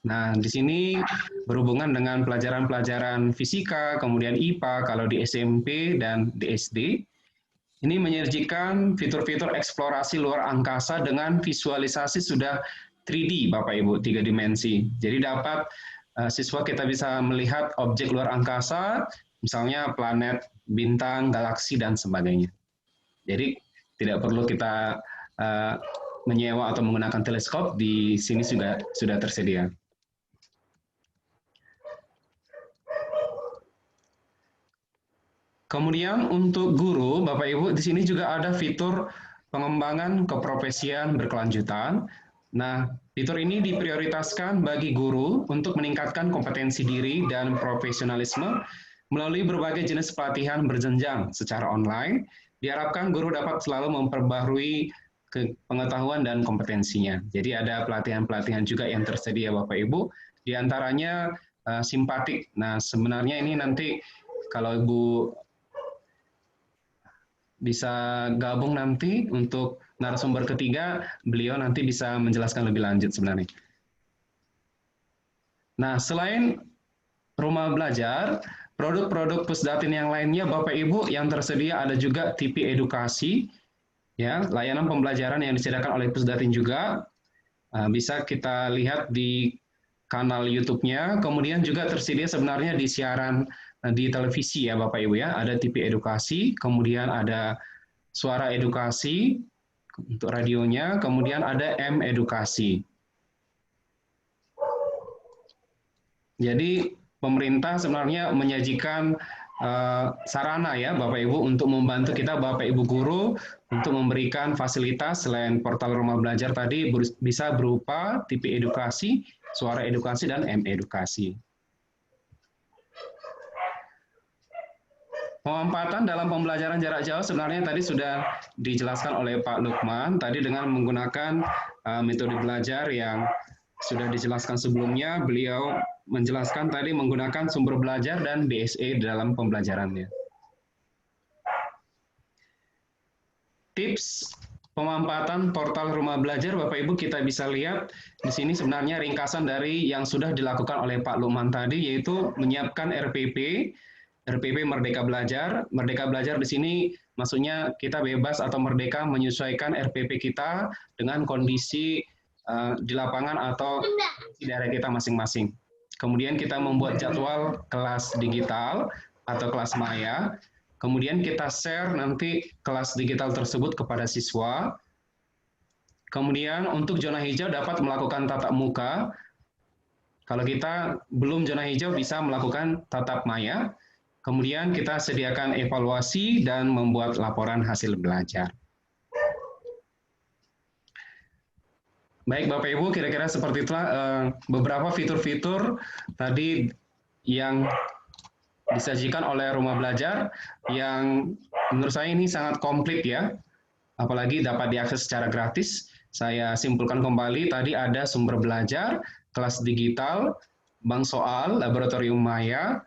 Nah, di sini berhubungan dengan pelajaran-pelajaran fisika, kemudian IPA kalau di SMP dan di SD. Ini menyajikan fitur-fitur eksplorasi luar angkasa dengan visualisasi sudah 3D, Bapak Ibu, 3 dimensi. Jadi dapat siswa kita bisa melihat objek luar angkasa, misalnya planet, bintang, galaksi, dan sebagainya. Jadi tidak perlu kita menyewa atau menggunakan teleskop, di sini sudah tersedia. Kemudian untuk guru, Bapak Ibu, di sini juga ada fitur pengembangan keprofesian berkelanjutan. Nah, fitur ini diprioritaskan bagi guru untuk meningkatkan kompetensi diri dan profesionalisme melalui berbagai jenis pelatihan berjenjang secara online. Diharapkan guru dapat selalu memperbaharui pengetahuan dan kompetensinya. Jadi ada pelatihan-pelatihan juga yang tersedia Bapak Ibu, di antaranya simpatik. Nah, sebenarnya ini nanti kalau Ibu bisa gabung nanti untuk narasumber ketiga, beliau nanti bisa menjelaskan lebih lanjut sebenarnya. Nah, selain rumah belajar, produk-produk Pusdatin yang lainnya, Bapak Ibu, yang tersedia ada juga TV edukasi, ya, layanan pembelajaran yang disediakan oleh Pusdatin juga, bisa kita lihat di kanal YouTube-nya, kemudian juga tersedia sebenarnya di siaran di televisi ya Bapak Ibu ya, ada TV edukasi, kemudian ada suara edukasi untuk radionya, kemudian ada M edukasi. Jadi pemerintah sebenarnya menyajikan sarana ya Bapak Ibu untuk membantu kita Bapak Ibu guru untuk memberikan fasilitas selain portal rumah belajar tadi bisa berupa TV edukasi, suara edukasi, dan M edukasi. Pemanfaatan dalam pembelajaran jarak jauh sebenarnya tadi sudah dijelaskan oleh Pak Lukman, tadi dengan menggunakan metode belajar yang sudah dijelaskan sebelumnya, beliau menjelaskan tadi menggunakan sumber belajar dan BSE dalam pembelajarannya. Tips pemanfaatan portal rumah belajar, Bapak Ibu kita bisa lihat di sini sebenarnya ringkasan dari yang sudah dilakukan oleh Pak Lukman tadi, yaitu menyiapkan RPP Merdeka Belajar. Merdeka Belajar di sini maksudnya kita bebas atau merdeka menyesuaikan RPP kita dengan kondisi di lapangan atau di daerah kita masing-masing. Kemudian kita membuat jadwal kelas digital atau kelas maya. Kemudian kita share nanti kelas digital tersebut kepada siswa. Kemudian untuk zona hijau dapat melakukan tatap muka. Kalau kita belum zona hijau bisa melakukan tatap maya. Kemudian kita sediakan evaluasi dan membuat laporan hasil belajar. Baik Bapak Ibu, kira-kira seperti itulah beberapa fitur-fitur tadi yang disajikan oleh rumah belajar yang menurut saya ini sangat komplit ya, apalagi dapat diakses secara gratis. Saya simpulkan kembali, tadi ada sumber belajar, kelas digital, bank soal, laboratorium maya,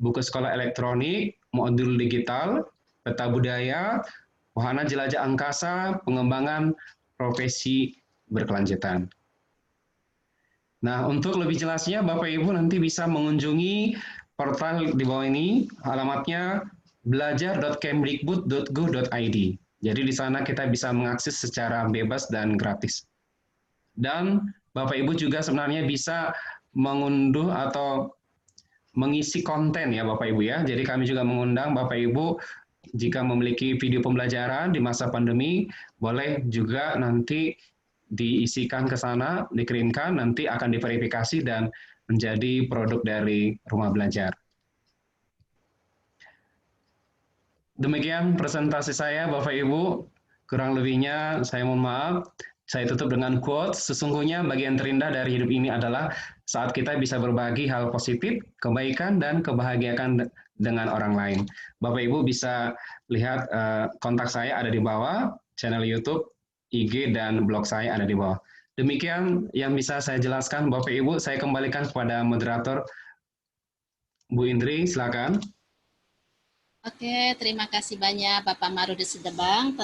buku sekolah elektronik, modul digital, peta budaya, wahana jelajah angkasa, pengembangan profesi berkelanjutan. Nah, untuk lebih jelasnya Bapak Ibu nanti bisa mengunjungi portal di bawah ini, alamatnya belajar.kemdikbud.go.id. Jadi di sana kita bisa mengakses secara bebas dan gratis. Dan Bapak Ibu juga sebenarnya bisa mengunduh atau mengisi konten ya Bapak Ibu ya. Jadi kami juga mengundang Bapak Ibu jika memiliki video pembelajaran di masa pandemi, boleh juga nanti diisikan ke sana, dikirimkan, nanti akan diverifikasi dan menjadi produk dari rumah belajar. Demikian presentasi saya, Bapak Ibu. Kurang lebihnya saya mohon maaf. Saya tutup dengan quotes, sesungguhnya bagian terindah dari hidup ini adalah saat kita bisa berbagi hal positif, kebaikan, dan kebahagiaan dengan orang lain. Bapak Ibu bisa lihat kontak saya ada di bawah, channel YouTube, IG, dan blog saya ada di bawah. Demikian yang bisa saya jelaskan, Bapak Ibu. Saya kembalikan kepada moderator, Bu Indri, silakan. Oke, terima kasih banyak Bapak Marudi Sidebang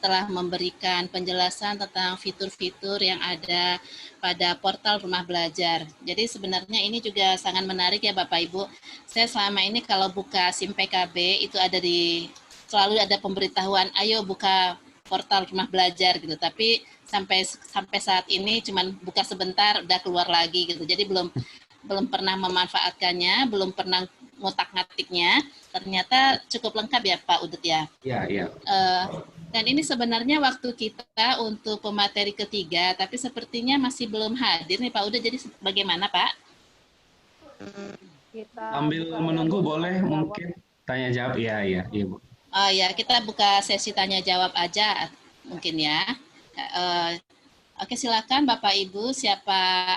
telah memberikan penjelasan tentang fitur-fitur yang ada pada portal Rumah Belajar. Jadi sebenarnya ini juga sangat menarik ya Bapak Ibu. Saya selama ini kalau buka SIM PKB itu selalu ada pemberitahuan, ayo buka portal Rumah Belajar gitu. Tapi sampai saat ini cuman buka sebentar udah keluar lagi gitu. Jadi belum pernah memanfaatkannya, belum pernah ngotak-ngatiknya. Ternyata cukup lengkap ya Pak Udut ya. Iya. Dan ini sebenarnya waktu kita untuk pemateri ketiga, tapi sepertinya masih belum hadir nih Pak Udut. Jadi bagaimana Pak? Sambil menunggu boleh mungkin tanya jawab. Iya Bu. Oh ya, kita buka sesi tanya jawab aja mungkin ya. Oke, silakan Bapak Ibu,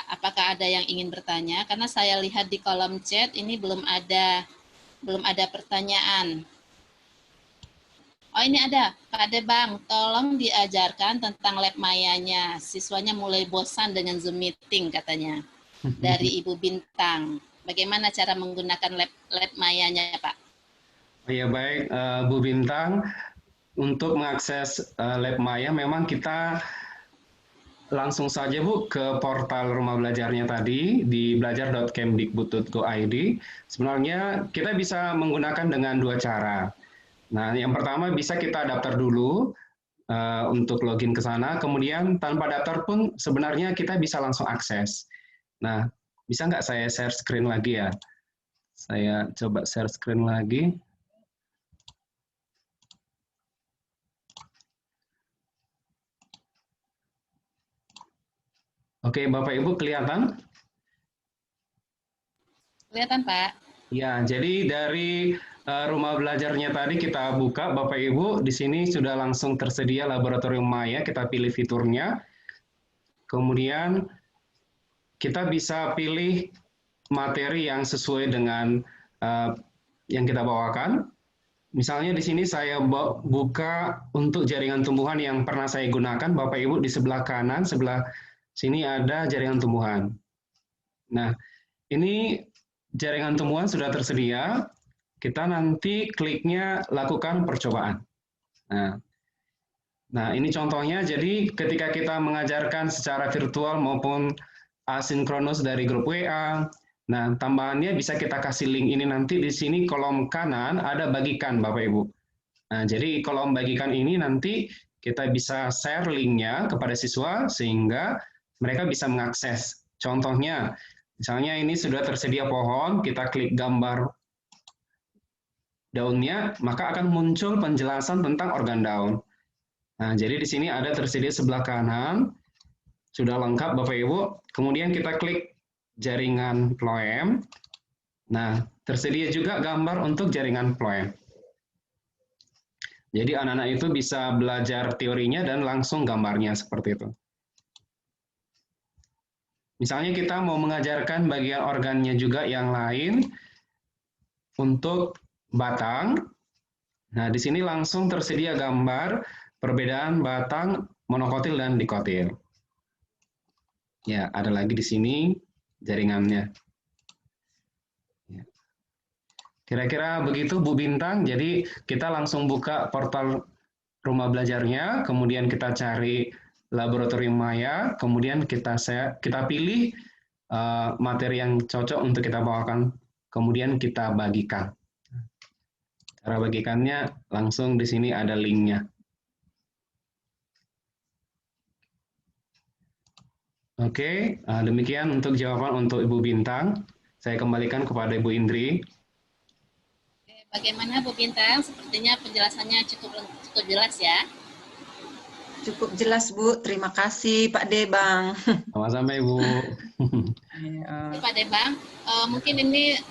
apakah ada yang ingin bertanya? Karena saya lihat di kolom chat ini belum ada pertanyaan. Oh, ini ada. Pak Debang, tolong diajarkan tentang lab mayanya. Siswanya mulai bosan dengan Zoom meeting katanya. Dari Ibu Bintang. Bagaimana cara menggunakan lab mayanya, Pak? Oh ya baik, Bu Bintang. Untuk mengakses lab maya memang kita langsung saja Bu ke portal rumah belajarnya tadi di belajar.kemdikbud.go.id. Sebenarnya kita bisa menggunakan dengan dua cara. Nah, yang pertama bisa kita daftar dulu untuk login ke sana. Kemudian tanpa daftar pun sebenarnya kita bisa langsung akses. Nah, bisa nggak saya share screen lagi ya? Saya coba share screen lagi. Oke, Bapak Ibu kelihatan? Kelihatan, Pak. Ya, jadi dari rumah belajarnya tadi kita buka, Bapak Ibu, di sini sudah langsung tersedia laboratorium maya, kita pilih fiturnya. Kemudian kita bisa pilih materi yang sesuai dengan yang kita bawakan. Misalnya di sini saya buka untuk jaringan tumbuhan yang pernah saya gunakan, Bapak Ibu di sebelah kanan, sebelah sini ada jaringan tumbuhan. Nah, ini jaringan tumbuhan sudah tersedia. Kita nanti kliknya lakukan percobaan. Nah, ini contohnya. Jadi ketika kita mengajarkan secara virtual maupun asinkronus dari grup WA, nah tambahannya bisa kita kasih link ini nanti di sini kolom kanan ada bagikan Bapak Ibu. Nah, jadi kolom bagikan ini nanti kita bisa share linknya kepada siswa sehingga mereka bisa mengakses. Contohnya, misalnya ini sudah tersedia pohon, kita klik gambar daunnya, maka akan muncul penjelasan tentang organ daun. Nah, jadi di sini ada tersedia sebelah kanan, sudah lengkap Bapak Ibu. Kemudian kita klik jaringan phloem. Nah, tersedia juga gambar untuk jaringan phloem. Jadi anak-anak itu bisa belajar teorinya dan langsung gambarnya seperti itu. Misalnya kita mau mengajarkan bagian organnya juga yang lain untuk batang. Nah, di sini langsung tersedia gambar perbedaan batang monokotil dan dikotil. Ya, ada lagi di sini jaringannya. Kira-kira begitu Bu Bintang. Jadi kita langsung buka portal rumah belajarnya, kemudian kita cari laboratorium maya, kemudian kita pilih materi yang cocok untuk kita bawakan, kemudian kita bagikan. Cara bagikannya langsung di sini ada linknya. Oke, demikian untuk jawaban untuk Ibu Bintang. Saya kembalikan kepada Ibu Indri. Bagaimana Bu Bintang? Sepertinya penjelasannya cukup jelas ya. Cukup jelas, Bu. Terima kasih, Pak Debang. Sama-sama Ibu. Ya. Pak Debang, mungkin ini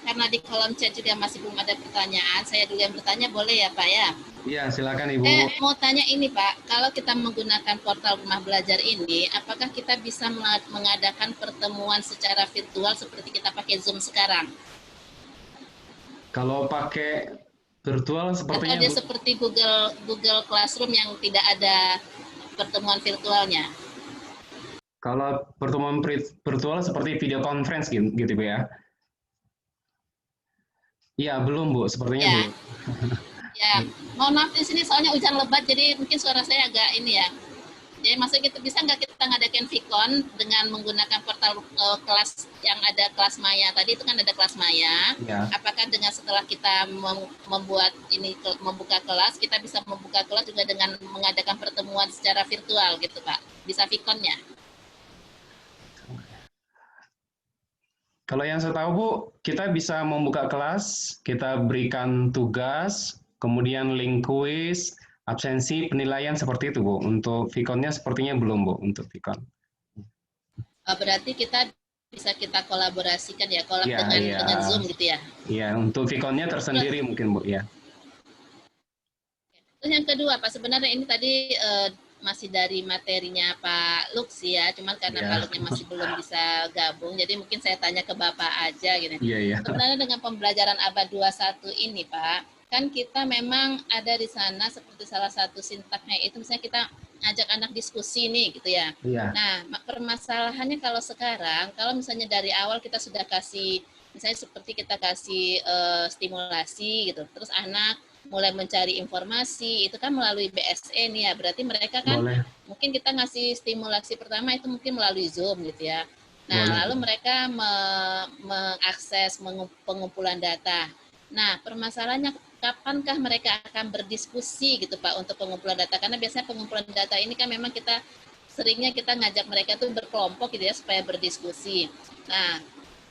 karena di kolom chat juga masih belum ada pertanyaan, saya dulu yang bertanya, boleh ya Pak ya? Iya, silakan Ibu. Mau tanya ini Pak, kalau kita menggunakan portal rumah belajar ini, apakah kita bisa mengadakan pertemuan secara virtual seperti kita pakai Zoom sekarang? Kalau pakai virtual sepertinya Atau dia seperti Google Classroom yang tidak ada pertemuan virtualnya? kalau pertemuan virtual seperti video conference gitu Bu ya. Iya, belum Bu, sepertinya Ya. belum. Ya, mohon maaf di sini soalnya hujan lebat, jadi mungkin suara saya agak ini ya. Jadi maksudnya kita bisa nggak kita ngadakan Vicon dengan menggunakan portal kelas yang ada kelas Maya tadi, itu kan ada kelas Maya. Ya. Apakah dengan setelah kita membuat ini membuka kelas, kita bisa membuka kelas juga dengan mengadakan pertemuan secara virtual gitu Pak? Bisa Viconnya? Kalau yang saya tahu Bu, kita bisa membuka kelas, kita berikan tugas, kemudian link kuis, absensi, penilaian seperti itu Bu. Untuk Vicon-nya sepertinya belum Bu untuk Vicon. Berarti kita bisa kita kolaborasikan ya, Ya, dengan Zoom gitu ya? Iya, untuk Vicon-nya tersendiri mungkin Bu ya. Terus yang kedua Pak, sebenarnya ini tadi masih dari materinya Pak Lux ya, cuman karena Pak Luxnya masih belum bisa gabung, jadi mungkin saya tanya ke Bapak aja gitu. Iya. Sebenarnya dengan pembelajaran abad 21 ini Pak, kan kita memang ada di sana seperti salah satu sintaknya itu misalnya kita ngajak anak diskusi nih gitu ya. Iya. Nah, permasalahannya kalau sekarang, kalau misalnya dari awal kita sudah kasih, misalnya seperti kita kasih stimulasi gitu, terus anak mulai mencari informasi, itu kan melalui BSE nih ya, berarti mereka kan mungkin kita ngasih stimulasi pertama itu mungkin melalui Zoom gitu ya. Nah, lalu mereka mengakses pengumpulan data. Nah, permasalahannya kapankah mereka akan berdiskusi gitu Pak untuk pengumpulan data? Karena biasanya pengumpulan data ini kan memang seringnya kita ngajak mereka tuh berkelompok gitu ya supaya berdiskusi. Nah,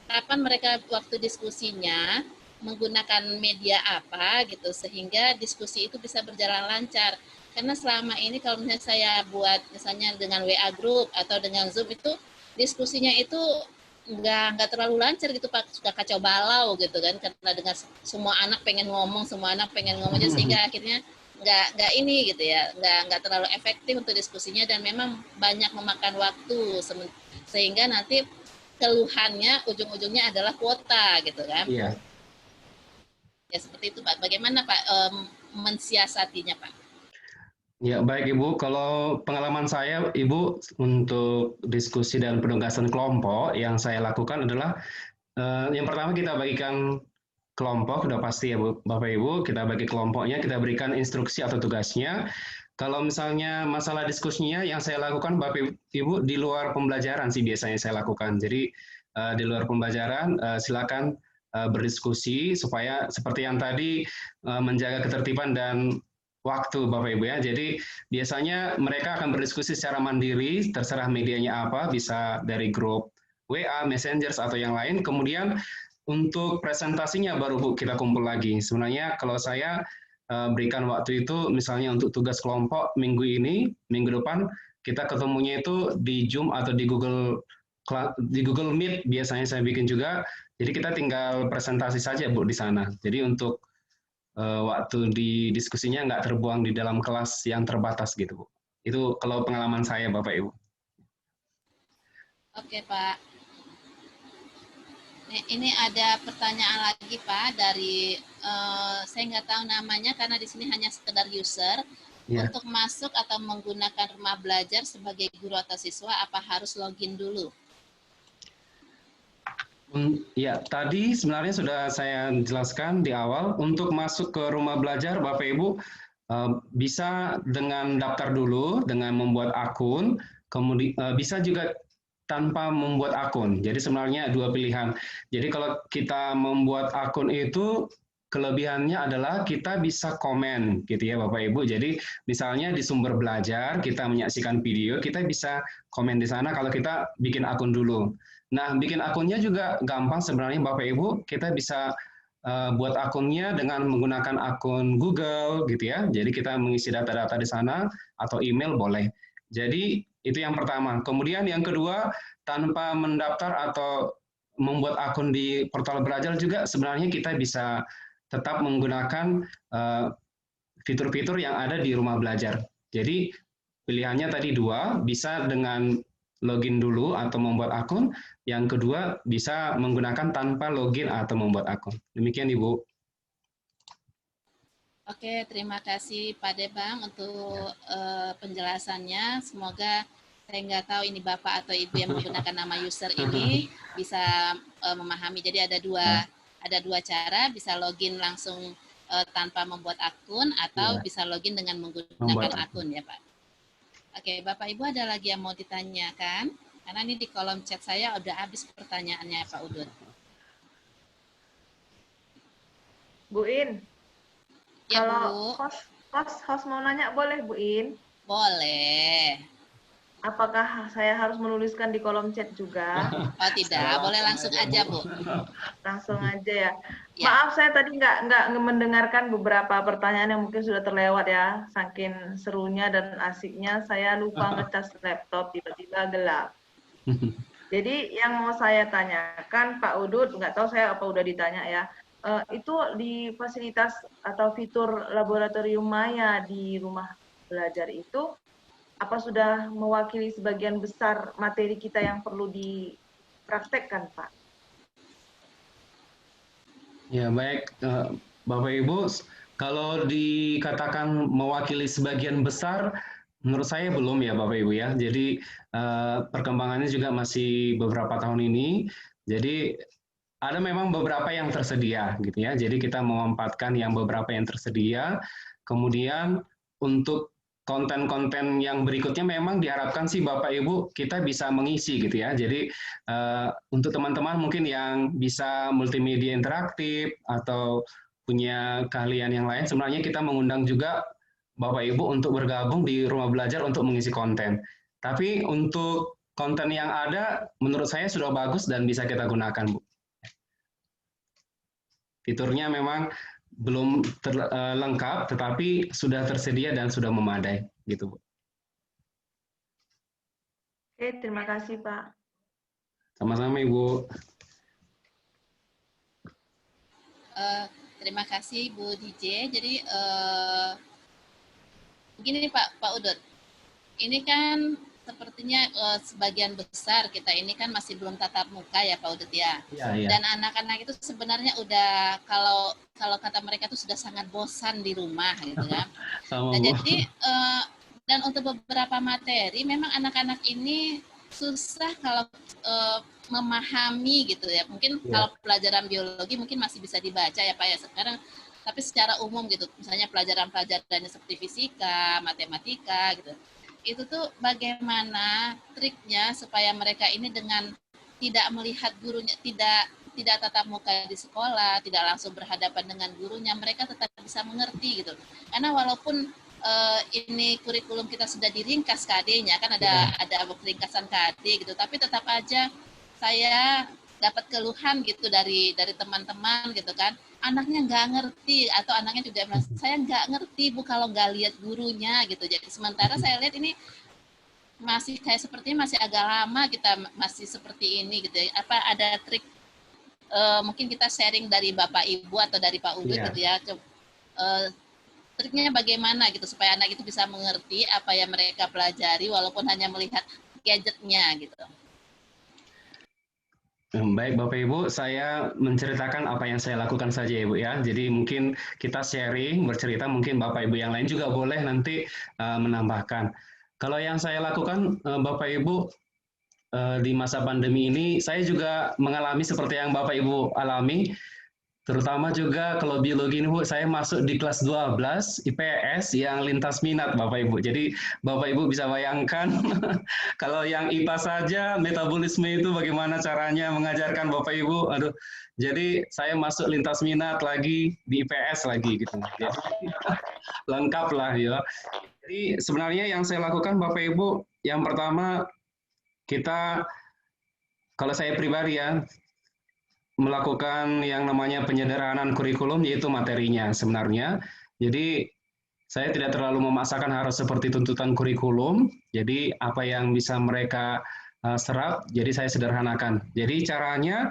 kapan mereka waktu diskusinya menggunakan media apa gitu sehingga diskusi itu bisa berjalan lancar. Karena selama ini kalau misalnya saya buat misalnya dengan WA group atau dengan Zoom itu diskusinya itu nggak terlalu lancar gitu Pak, suka kacau balau gitu kan, karena dengan semua anak pengen ngomong sehingga akhirnya nggak ini gitu ya, nggak terlalu efektif untuk diskusinya dan memang banyak memakan waktu sehingga nanti keluhannya ujung-ujungnya adalah kuota gitu kan. Iya. Ya seperti itu Pak. Bagaimana Pak mensiasatinya Pak? Ya baik Ibu, kalau pengalaman saya Ibu untuk diskusi dan penugasan kelompok yang saya lakukan adalah yang pertama kita bagikan kelompok, udah pasti ya Bu, Bapak Ibu, kita bagi kelompoknya, kita berikan instruksi atau tugasnya. Kalau misalnya masalah diskusinya yang saya lakukan Bapak Ibu di luar pembelajaran sih biasanya saya lakukan. Jadi di luar pembelajaran silakan berdiskusi supaya seperti yang tadi menjaga ketertiban dan waktu Bapak Ibu ya. Jadi biasanya mereka akan berdiskusi secara mandiri, terserah medianya apa, bisa dari grup WA, Messenger atau yang lain. Kemudian untuk presentasinya baru Bu kita kumpul lagi. Sebenarnya kalau saya berikan waktu itu misalnya untuk tugas kelompok minggu ini, minggu depan kita ketemunya itu di Zoom atau di Google Meet biasanya saya bikin juga. Jadi kita tinggal presentasi saja Bu di sana. Jadi untuk waktu di diskusinya nggak terbuang di dalam kelas yang terbatas gitu Bu. Itu kalau pengalaman saya Bapak Ibu. Oke Pak. Ini ada pertanyaan lagi Pak dari saya nggak tahu namanya karena di sini hanya sekedar user. Untuk masuk atau menggunakan rumah belajar sebagai guru atau siswa apa harus login dulu? Ya, tadi sebenarnya sudah saya jelaskan di awal, untuk masuk ke rumah belajar Bapak Ibu bisa dengan daftar dulu, dengan membuat akun, kemudian bisa juga tanpa membuat akun. Jadi sebenarnya dua pilihan. Jadi kalau kita membuat akun itu kelebihannya adalah kita bisa komen gitu ya Bapak Ibu. Jadi misalnya di sumber belajar kita menyaksikan video, kita bisa komen di sana kalau kita bikin akun dulu. Nah, bikin akunnya juga gampang sebenarnya Bapak Ibu, kita bisa buat akunnya dengan menggunakan akun Google gitu ya. Jadi kita mengisi data-data di sana atau email boleh. Jadi itu yang pertama. Kemudian yang kedua, tanpa mendaftar atau membuat akun di portal belajar juga sebenarnya kita bisa tetap menggunakan fitur-fitur yang ada di rumah belajar. Jadi pilihannya tadi dua, bisa dengan login dulu atau membuat akun, yang kedua bisa menggunakan tanpa login atau membuat akun. Demikian Ibu. Oke, terima kasih Pak Debang untuk penjelasannya. Semoga saya nggak tahu ini Bapak atau Ibu yang menggunakan nama user ini bisa memahami. Jadi ada dua cara, bisa login langsung tanpa membuat akun atau bisa login dengan menggunakan akun ya Pak. Oke, Bapak Ibu ada lagi yang mau ditanyakan? Karena ini di kolom chat saya udah habis pertanyaannya Pak Udut. Bu In, Ya, kalau Bu. host mau nanya boleh Bu In? Boleh. Apakah saya harus menuliskan di kolom chat juga? Oh tidak, boleh langsung aja Bu. Langsung aja ya. Ya. Maaf saya tadi nggak mendengarkan beberapa pertanyaan yang mungkin sudah terlewat ya. Saking serunya dan asiknya saya lupa ngecas laptop, tiba-tiba gelap. Jadi yang mau saya tanyakan Pak Udut, nggak tahu saya apa udah ditanya ya. Itu di fasilitas atau fitur laboratorium maya di rumah belajar itu apa sudah mewakili sebagian besar materi kita yang perlu dipraktekkan, Pak? Ya, baik Bapak Ibu, kalau dikatakan mewakili sebagian besar, menurut saya belum ya Bapak Ibu ya. Jadi perkembangannya juga masih beberapa tahun ini. Jadi ada memang beberapa yang tersedia gitu ya. Jadi kita memanfaatkan yang beberapa yang tersedia. Kemudian untuk konten-konten yang berikutnya memang diharapkan sih Bapak Ibu kita bisa mengisi gitu ya. Jadi untuk teman-teman mungkin yang bisa multimedia interaktif atau punya keahlian yang lain, sebenarnya kita mengundang juga Bapak Ibu untuk bergabung di rumah belajar untuk mengisi konten. Tapi untuk konten yang ada menurut saya sudah bagus dan bisa kita gunakan, Bu. Fiturnya memang belum lengkap, tetapi sudah tersedia dan sudah memadai, gitu, Bu. Oke, terima kasih, Pak. Sama-sama, Ibu. Terima kasih Bu DJ. Jadi begini Pak Udut, ini kan sepertinya sebagian besar kita ini kan masih belum tatap muka ya Pak Udut ya. Ya. Dan anak-anak itu sebenarnya udah kalau kata mereka itu sudah sangat bosan di rumah gitu kan. Sama, nah, Bu. jadi dan untuk beberapa materi memang anak-anak ini susah kalau memahami gitu ya. Mungkin kalau pelajaran biologi mungkin masih bisa dibaca ya Pak ya sekarang. Tapi secara umum gitu, misalnya pelajaran-pelajarannya seperti fisika, matematika gitu. Itu tuh bagaimana triknya supaya mereka ini dengan tidak melihat gurunya, tidak tatap muka di sekolah, tidak langsung berhadapan dengan gurunya, mereka tetap bisa mengerti gitu. Karena walaupun ini kurikulum kita sudah diringkas KD-nya, kan ada peringkasan KD gitu, tapi tetap aja saya dapat keluhan gitu dari teman-teman gitu kan, anaknya nggak ngerti atau anaknya juga bilang saya nggak ngerti Bu kalau nggak lihat gurunya gitu. Jadi sementara saya lihat ini masih kayak sepertinya masih agak lama kita masih seperti ini gitu. Apa ada trik mungkin kita sharing dari Bapak Ibu atau dari Pak Udut gitu ya. Triknya bagaimana gitu supaya anak itu bisa mengerti apa yang mereka pelajari walaupun hanya melihat gadgetnya gitu. Baik Bapak Ibu, saya menceritakan apa yang saya lakukan saja ya Bu ya. Jadi mungkin kita sharing, bercerita, mungkin Bapak Ibu yang lain juga boleh nanti menambahkan. Kalau yang saya lakukan Bapak Ibu di masa pandemi ini, saya juga mengalami seperti yang Bapak Ibu alami. Terutama juga kalau biologi ini Bu, saya masuk di kelas 12 IPS yang lintas minat Bapak Ibu. Jadi Bapak Ibu bisa bayangkan kalau yang IPA saja metabolisme itu bagaimana caranya mengajarkan Bapak Ibu. Aduh, jadi saya masuk lintas minat lagi di IPS lagi gitu. Jadi lengkap lah ya. Jadi sebenarnya yang saya lakukan Bapak Ibu, yang pertama kita, kalau saya pribadi ya, melakukan yang namanya penyederhanaan kurikulum, yaitu materinya sebenarnya. Jadi saya tidak terlalu memaksakan harus seperti tuntutan kurikulum. Jadi apa yang bisa mereka serap, jadi saya sederhanakan. Jadi caranya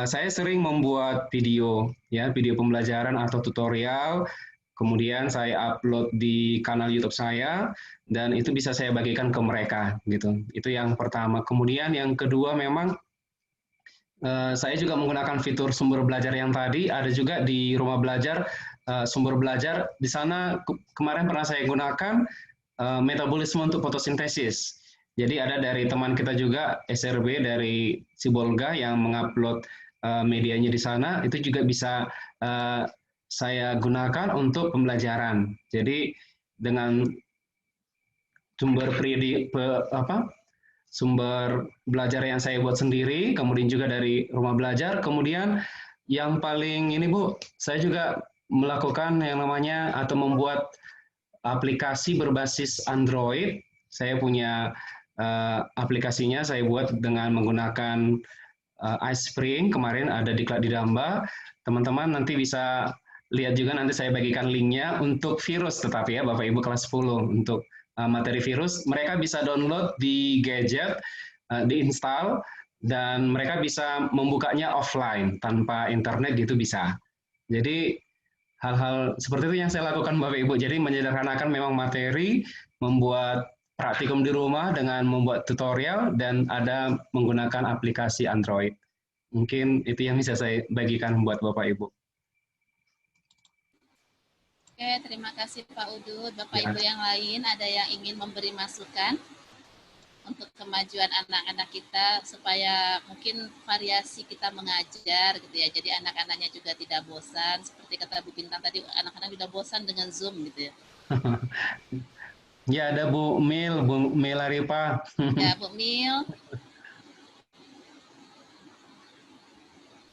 saya sering membuat video, ya, video pembelajaran atau tutorial. Kemudian saya upload di kanal YouTube saya, dan itu bisa saya bagikan ke mereka, gitu. Itu yang pertama. Kemudian yang kedua, memang saya juga menggunakan fitur sumber belajar yang tadi. Ada juga di rumah belajar sumber belajar. Di sana kemarin pernah saya gunakan metabolisme untuk fotosintesis. Jadi ada dari teman kita juga, SRB dari Sibolga, yang mengupload medianya di sana. Itu juga bisa saya gunakan untuk pembelajaran. Jadi dengan sumber sumber belajar yang saya buat sendiri, kemudian juga dari rumah belajar. Kemudian yang paling ini Bu, saya juga melakukan yang namanya atau membuat aplikasi berbasis Android. Saya punya aplikasinya, saya buat dengan menggunakan iSpring. Kemarin ada di Damba. Teman-teman nanti bisa lihat juga, nanti saya bagikan linknya untuk virus, tetapi ya Bapak Ibu kelas 10 untuk materi virus. Mereka bisa download di gadget, diinstal, dan mereka bisa membukanya offline tanpa internet, gitu bisa. Jadi hal-hal seperti itu yang saya lakukan Bapak Ibu. Jadi menyederhanakan memang materi, membuat praktikum di rumah dengan membuat tutorial, dan ada menggunakan aplikasi Android. Mungkin itu yang bisa saya bagikan buat Bapak Ibu. Oke, terima kasih Pak Udud. Bapak Ibu yang lain, ada yang ingin memberi masukan untuk kemajuan anak-anak kita supaya mungkin variasi kita mengajar gitu ya. Jadi anak-anaknya juga tidak bosan. Seperti kata Bu Bintang tadi, anak-anak sudah bosan dengan Zoom gitu ya. Ya, ada Bu Mil Arifa. Ya, Bu Mil.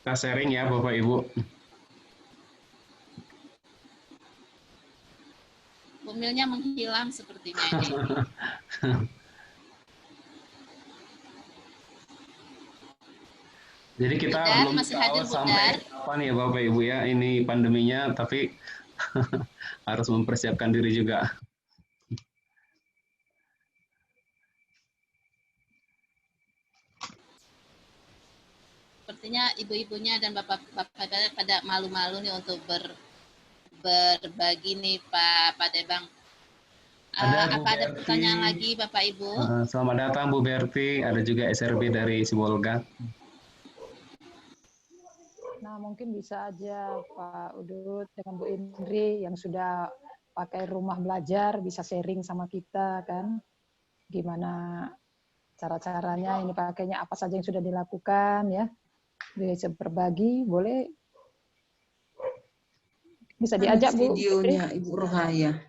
Kita sharing ya Bapak Ibu. Bumilnya menghilang sepertinya ini. Jadi kita Budar, belum masih tahu hadir, sampai kapan ya Bapak Ibu ya ini pandeminya, tapi harus mempersiapkan diri juga. Sepertinya ibu-ibunya dan bapak-bapaknya pada malu-malu nih untuk berbagi nih Pak Debang. Apa ada pertanyaan lagi Bapak Ibu? Selamat datang Bu Berti, ada juga SRB dari Sibolga. Nah, mungkin bisa aja Pak Udud dengan Bu Indri yang sudah pakai rumah belajar bisa sharing sama kita kan. Gimana cara-caranya, ini pakainya apa saja yang sudah dilakukan ya. Bisa berbagi, boleh. Bisa diajak Bu. Videonya Ibu Rohaya.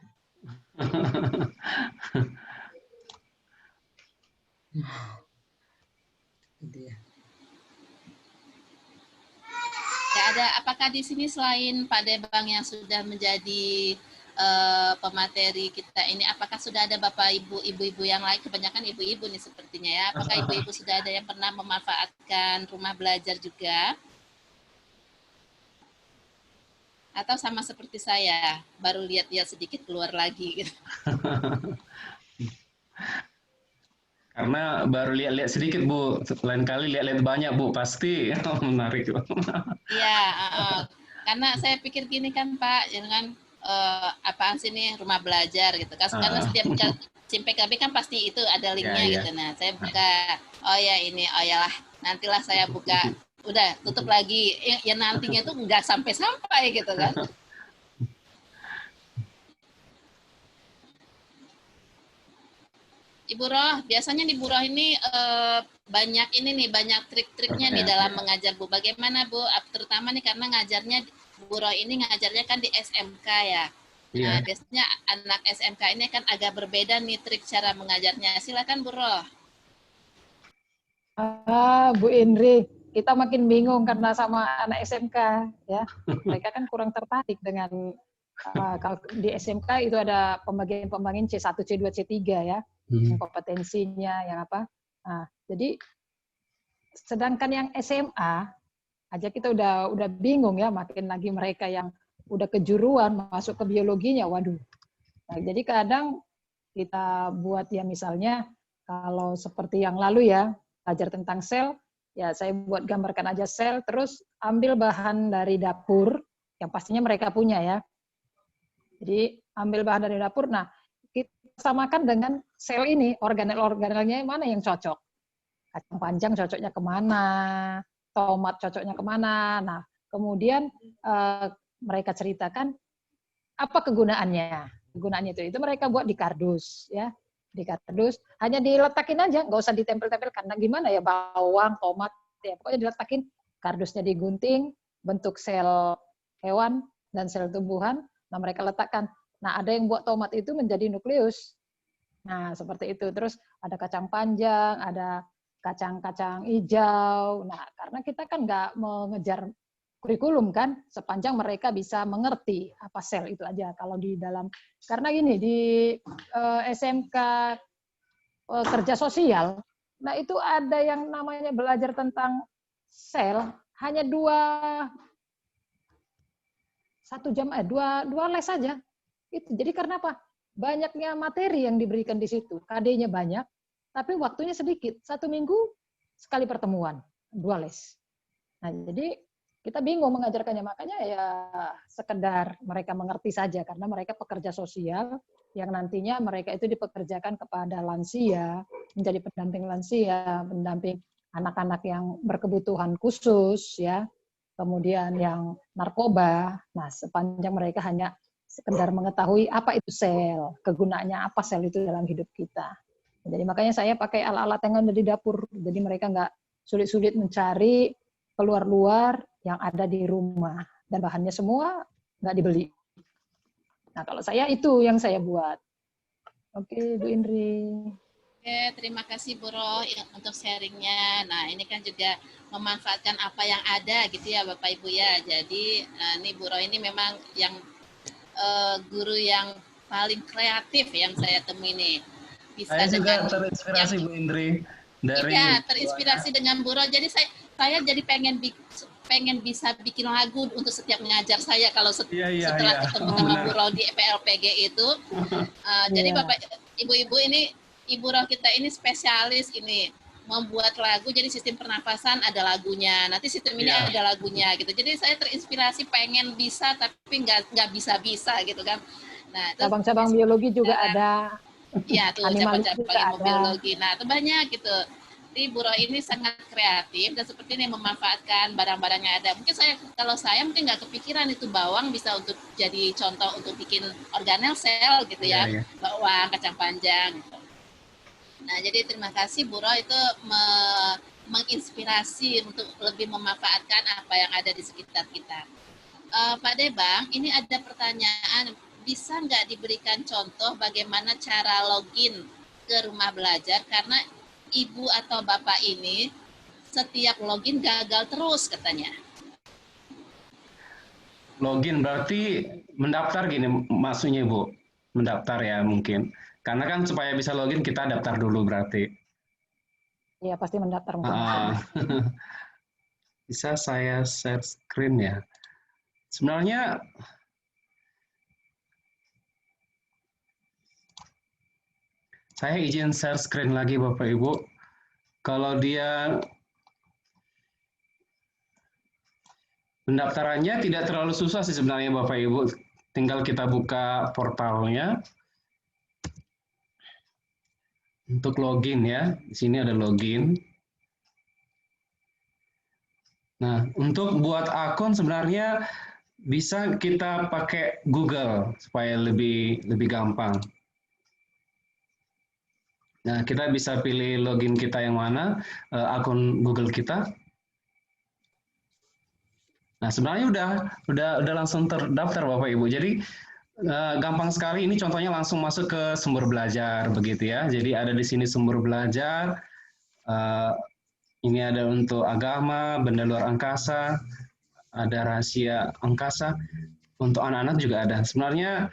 Ya, ada. Apakah di sini selain Pak Debang yang sudah menjadi pemateri kita ini, apakah sudah ada Bapak Ibu-ibu yang lain? Kebanyakan ibu-ibu nih sepertinya ya. Apakah ibu-ibu sudah ada yang pernah memanfaatkan rumah belajar juga? Atau sama seperti saya, baru lihat-lihat sedikit keluar lagi gitu. Karena baru lihat-lihat sedikit Bu, lain kali lihat-lihat banyak Bu, pasti menarik. Iya, karena saya pikir gini kan Pak, jangan apaan sih nih rumah belajar gitu kan, karena setiap SIM PKB kan pasti itu ada linknya gitu. Nah saya buka, oh ya ini, oh yalah nantilah saya buka, udah tutup lagi, ya nantinya tuh nggak sampai-sampai gitu kan. Ibu Roh, biasanya di Bu Roh ini banyak ini nih, banyak trik-triknya nih dalam mengajar Bu. Bagaimana Bu? Terutama nih karena ngajarnya Bu Roh ini ngajarnya kan di SMK ya. Nah, biasanya anak SMK ini kan agak berbeda nih trik cara mengajarnya. Silakan Bu Roh. Bu Indri, kita makin bingung karena sama anak SMK ya. Mereka kan kurang tertarik dengan kalau di SMK itu ada pembagian C1, C2, C3 ya. Yang kompetensinya, yang apa. Nah, jadi sedangkan yang SMA aja kita udah bingung ya, makin lagi mereka yang udah kejuruan masuk ke biologinya, waduh. Nah, jadi kadang kita buat ya misalnya kalau seperti yang lalu ya, belajar tentang sel, ya saya buat gambarkan aja sel, terus ambil bahan dari dapur, yang pastinya mereka punya ya. Jadi ambil bahan dari dapur, nah kita samakan dengan sel ini, organel-organelnya mana yang cocok. Kacang panjang cocoknya kemana, tomat cocoknya kemana. Nah, kemudian mereka ceritakan apa kegunaannya. Kegunaannya itu mereka buat di kardus ya, di kardus hanya diletakin aja, nggak usah ditempel-tempel karena gimana ya, bawang, tomat ya pokoknya diletakin, kardusnya digunting bentuk sel hewan dan sel tumbuhan. Nah mereka letakkan. Nah ada yang buat tomat itu menjadi nukleus. Nah seperti itu. Terus ada kacang panjang, ada kacang-kacang hijau. Nah karena kita kan nggak mengejar kurikulum kan, sepanjang mereka bisa mengerti apa sel itu aja. Kalau di dalam, karena gini di SMK kerja sosial, nah itu ada yang namanya belajar tentang sel hanya dua les saja. Itu jadi karena apa? Banyaknya materi yang diberikan di situ, KD-nya banyak, tapi waktunya sedikit. 1 minggu sekali pertemuan, 2 les. Nah jadi kita bingung mengajarkannya, makanya ya sekedar mereka mengerti saja karena mereka pekerja sosial yang nantinya mereka itu dipekerjakan kepada lansia, menjadi pendamping lansia, pendamping anak-anak yang berkebutuhan khusus ya, kemudian yang narkoba. Nah, sepanjang mereka hanya sekedar mengetahui apa itu sel, kegunaannya apa sel itu dalam hidup kita. Jadi makanya saya pakai alat-alat yang ada di dapur, jadi mereka nggak sulit-sulit mencari keluar-luar yang ada di rumah, dan bahannya semua nggak dibeli. Nah kalau saya itu yang saya buat. Oke Bu Indri. Oke, terima kasih Bu Roh untuk sharingnya. Nah ini kan juga memanfaatkan apa yang ada gitu ya Bapak Ibu ya. Jadi ini Bu Roh ini memang yang guru yang paling kreatif yang saya temui nih. Bisa saya juga dengan terinspirasi Bu Indri dari iya, terinspirasi dengan Bu Roh. Jadi saya jadi pengen bisa bikin lagu untuk setiap mengajar saya kalau setelah ketemu sama Bu Roh di PLPG itu. Jadi Bapak Ibu-ibu ini, Ibu Roh kita ini spesialis ini membuat lagu, jadi sistem pernafasan ada lagunya, nanti sistem ini ada lagunya gitu. Jadi saya terinspirasi pengen bisa tapi nggak bisa gitu kan. Nah, cabang-cabang biologi juga ada. Iya tuh cabang-cabang biologi. Nah, itu banyak gitu. Jadi Bu Roh ini sangat kreatif dan seperti ini memanfaatkan barang-barangnya ada. Mungkin kalau saya mungkin nggak kepikiran itu bawang bisa untuk jadi contoh untuk bikin organel sel gitu ya. Bawang, kacang panjang gitu. Nah, jadi terima kasih Bu Roh itu menginspirasi untuk lebih memanfaatkan apa yang ada di sekitar kita. Pak Debang, ini ada pertanyaan, bisa nggak diberikan contoh bagaimana cara login ke rumah belajar karena Ibu atau Bapak ini setiap login gagal terus katanya. Login berarti mendaftar gini maksudnya Bu? Mendaftar ya mungkin. Karena kan supaya bisa login kita daftar dulu berarti. Iya pasti mendaftar. Bisa saya share screen ya. Sebenarnya saya izin share screen lagi Bapak Ibu. Kalau dia pendaftarannya tidak terlalu susah sih sebenarnya Bapak Ibu. Tinggal kita buka portalnya. Untuk login ya, di sini ada login. Nah, untuk buat akun sebenarnya bisa kita pakai Google supaya lebih gampang. Nah, kita bisa pilih login kita yang mana, akun Google kita. Nah, sebenarnya udah langsung terdaftar Bapak Ibu. Jadi gampang sekali, ini contohnya langsung masuk ke sumber belajar begitu ya. Jadi ada di sini sumber belajar, ini ada untuk agama, benda luar angkasa, ada rahasia angkasa, untuk anak-anak juga ada. Sebenarnya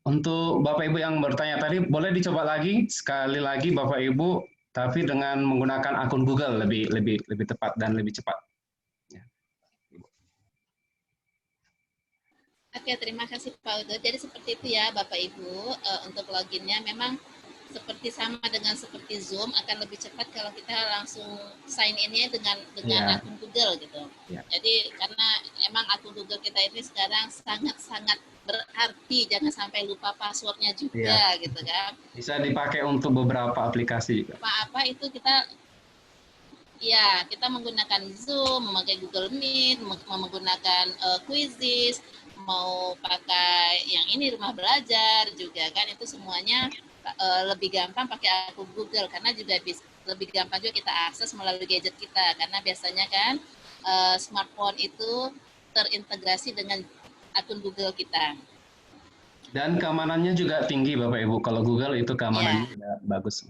untuk Bapak Ibu yang bertanya tadi, boleh dicoba lagi, sekali lagi Bapak Ibu, tapi dengan menggunakan akun Google lebih tepat dan lebih cepat. Oke, terima kasih Pak Udo. Jadi seperti itu ya Bapak Ibu, untuk loginnya memang seperti sama dengan seperti Zoom, akan lebih cepat kalau kita langsung sign in-nya dengan Ya, akun Google gitu. ya. Jadi karena emang akun Google kita ini sekarang sangat-sangat berarti, jangan sampai lupa passwordnya juga gitu kan. Bisa dipakai untuk beberapa aplikasi. Apa-apa itu kita ya, kita menggunakan Zoom, memakai Google Meet, menggunakan Quizzes, mau pakai yang ini rumah belajar juga kan, itu semuanya lebih gampang pakai akun Google karena juga lebih gampang juga kita akses melalui gadget kita karena biasanya kan smartphone itu terintegrasi dengan akun Google kita. Dan keamanannya juga tinggi Bapak Ibu. Kalau Google itu keamanannya juga bagus.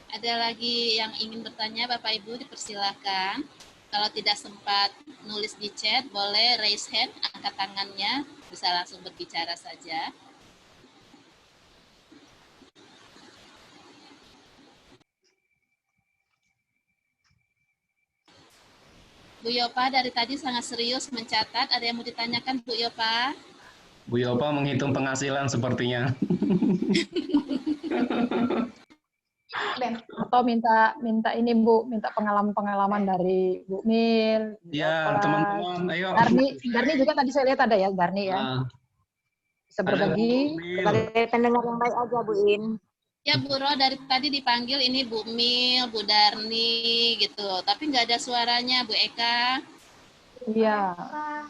Ada lagi yang ingin bertanya Bapak Ibu, dipersilahkan. Kalau tidak sempat nulis di chat, boleh raise hand, angkat tangannya, bisa langsung berbicara saja. Bu Yopa dari tadi sangat serius mencatat, ada yang mau ditanyakan Bu Yopa? Bu Yopa menghitung penghasilan sepertinya. Atau minta ini Bu, minta pengalaman-pengalaman dari Bu Mil, Bu Ya, Yopa, teman-teman, ayo. Darni juga tadi saya lihat ada ya, Darni ya. Bisa berbagi. Sebagai pendengar yang baik aja, Bu In. Ya Bu Ro, dari tadi dipanggil ini Bu Mil, Bu Darni gitu, tapi nggak ada suaranya Bu Eka. Iya,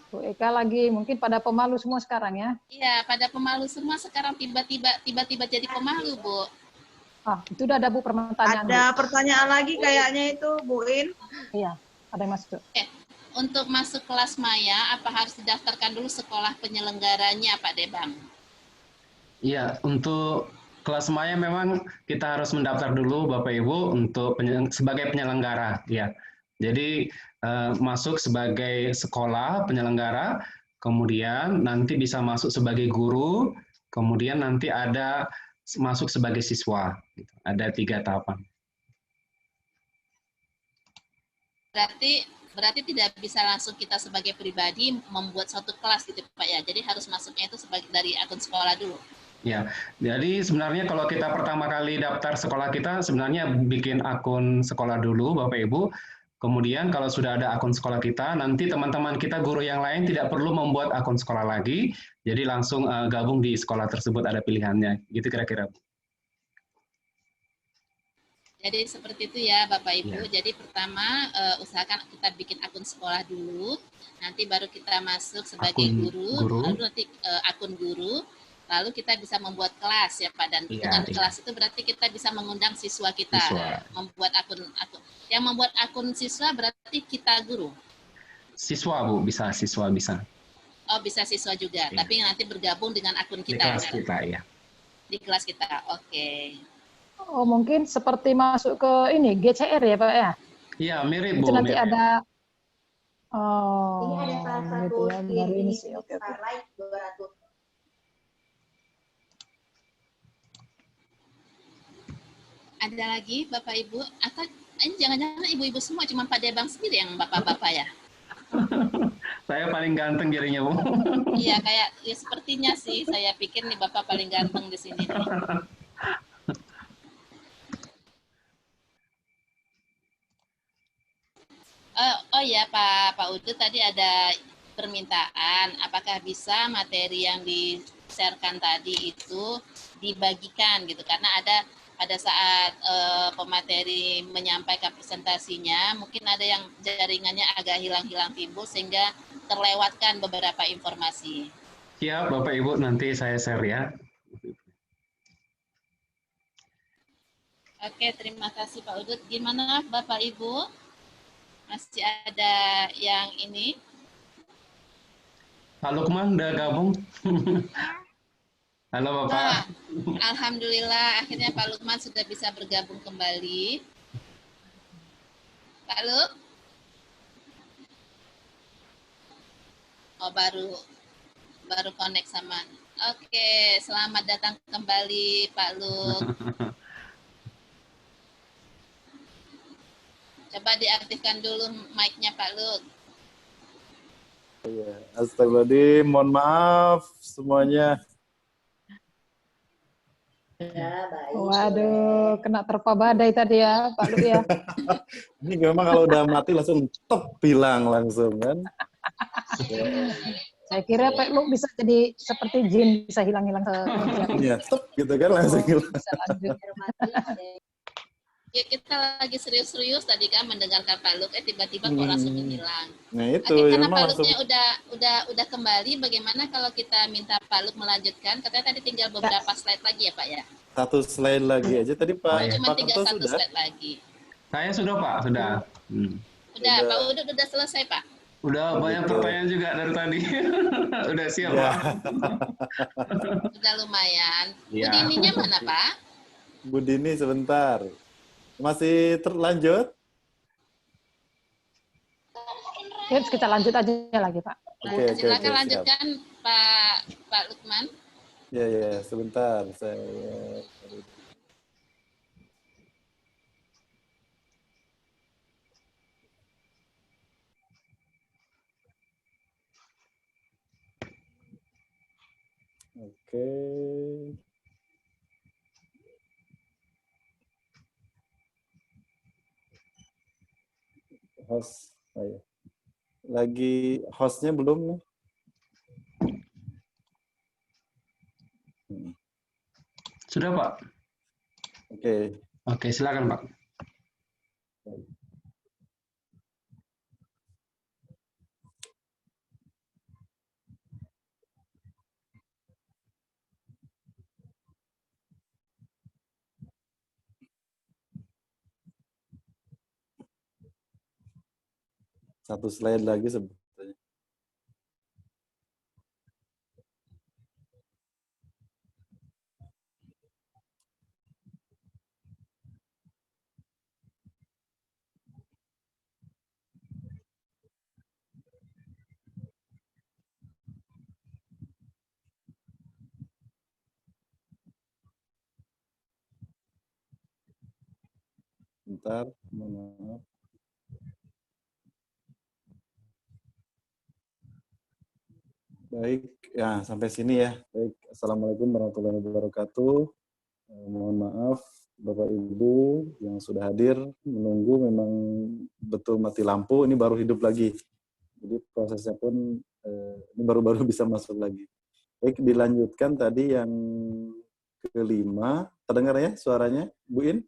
Bu Eka lagi mungkin pada pemalu semua sekarang ya. Iya, pada pemalu semua sekarang tiba-tiba jadi pemalu Bu. Ah, itu udah ada Bu pertanyaan. Ada pertanyaan lagi kayaknya itu Bu In. Iya, ada yang masuk. Untuk masuk kelas Maya, apa harus didaftarkan dulu sekolah penyelenggaranya Pak Debang? Iya, untuk kelas Maya memang kita harus mendaftar dulu Bapak Ibu untuk sebagai penyelenggara, ya. Jadi masuk sebagai sekolah penyelenggara, kemudian nanti bisa masuk sebagai guru, kemudian nanti ada masuk sebagai siswa. Ada 3 tahapan. Berarti tidak bisa langsung kita sebagai pribadi membuat suatu kelas gitu Pak ya. Jadi harus masuknya itu sebagai dari akun sekolah dulu. Ya, jadi sebenarnya kalau kita pertama kali daftar sekolah kita, sebenarnya bikin akun sekolah dulu, Bapak Ibu. Kemudian kalau sudah ada akun sekolah kita, nanti teman-teman kita guru yang lain tidak perlu membuat akun sekolah lagi, jadi langsung gabung di sekolah tersebut, ada pilihannya. Gitu kira-kira. Jadi seperti itu ya Bapak Ibu. Ya. Jadi pertama usahakan kita bikin akun sekolah dulu, nanti baru kita masuk sebagai guru, lalu nanti akun guru. Lalu kita bisa membuat kelas ya Pak, dan dengan kelas itu berarti kita bisa mengundang siswa kita membuat akun. Yang membuat akun siswa berarti kita guru. Siswa Bu, bisa siswa bisa. Oh bisa siswa juga, tapi nanti bergabung dengan akun kita. Di kelas kita ya. Di kelas kita, oke. Oh mungkin seperti masuk ke ini GCR ya Pak ya? Iya mirip Bu. Itu nanti mirip. ada. Ini ada salah satu gitu ya, baru ini sih. Oke. Starlight 200. Ada lagi Bapak Ibu? Atau ini jangan-jangan ibu-ibu semua, cuma Pak Debang sendiri yang bapak-bapak ya? Saya paling ganteng jadinya Bu. Iya kayak ya sepertinya sih, saya pikir nih Bapak paling ganteng di sini. Oh ya Pak Udu, tadi ada permintaan, apakah bisa materi yang di-sharekan tadi itu dibagikan gitu, karena ada pada saat pemateri menyampaikan presentasinya, mungkin ada yang jaringannya agak hilang-hilang timbul sehingga terlewatkan beberapa informasi. Siap Bapak Ibu, nanti saya share ya. Oke, terima kasih Pak Udut. Gimana Bapak Ibu? Masih ada yang ini? Pak Lukman udah gabung? Halo Bapak. Alhamdulillah, akhirnya Pak Lukman sudah bisa bergabung kembali. Pak Luk? Oh, baru connect sama. Oke, selamat datang kembali Pak Luk. Coba diaktifkan dulu mic-nya Pak Lut. Iya, astagfirullahaladzim, mohon maaf semuanya. Ya, baik. Waduh, kena terpa badai tadi ya, Pak Lut ya. Ini memang kalau udah mati langsung top hilang langsung kan. Saya kira Pak Lut bisa jadi seperti jin, bisa hilang-hilang sekejap. Iya, top gitu kan langsung hilang. Bisa lanjut. Ya kita lagi serius-serius tadi kan mendengarkan Pak Lut, tiba-tiba kok langsung menghilang. Nah itu Oke, karena memang Pak langsung. Lutnya udah kembali, bagaimana kalau kita minta Pak Lut melanjutkan? Katanya tadi tinggal beberapa slide lagi ya Pak ya? Satu slide lagi aja tadi Pak. iya. Cuma Pak tinggal Kerto satu sudah. slide lagi. Saya sudah Pak, sudah. Udah, Pak Udut udah selesai Pak? Udah banyak Begitu. pertanyaan juga dari tadi. Udah siap Ya. Pak. Udah lumayan. Bu Iya. Dininya mana Pak? Bu Dini sebentar. Masih terlanjut? Yuk, kita lanjut aja lagi, Pak. Oke, Silakan siap. lanjutkan Pak Lukman. Ya, sebentar. Saya Oke. Host. Oh, ya. Lagi hostnya belum nih? Sudah Pak. Oke. Oke, silakan Pak. Satu slide lagi sebetulnya. Bentar, mohon maaf. Baik, ya sampai sini ya. Baik, Assalamualaikum warahmatullahi wabarakatuh. Mohon maaf Bapak Ibu yang sudah hadir menunggu, memang betul mati lampu, ini baru hidup lagi. Jadi prosesnya pun ini baru-baru bisa masuk lagi. Baik, dilanjutkan tadi yang kelima. Terdengar ya suaranya, Bu In?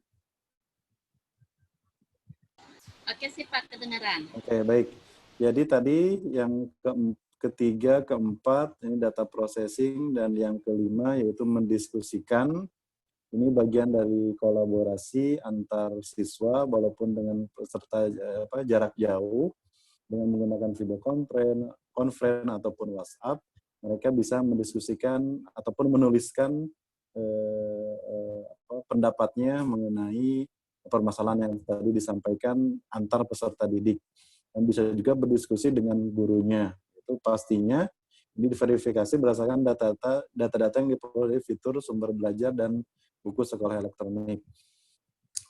Oke sih Pak, kedengaran. Oke, baik. Jadi tadi yang ketiga, keempat, ini data processing, dan yang kelima yaitu mendiskusikan. Ini bagian dari kolaborasi antar siswa, walaupun dengan peserta jarak jauh, dengan menggunakan video conference ataupun WhatsApp, mereka bisa mendiskusikan ataupun menuliskan pendapatnya mengenai permasalahan yang tadi disampaikan antar peserta didik. Dan bisa juga berdiskusi dengan gurunya. Itu pastinya ini diverifikasi berdasarkan data-data yang diperoleh fitur sumber belajar dan buku sekolah elektronik.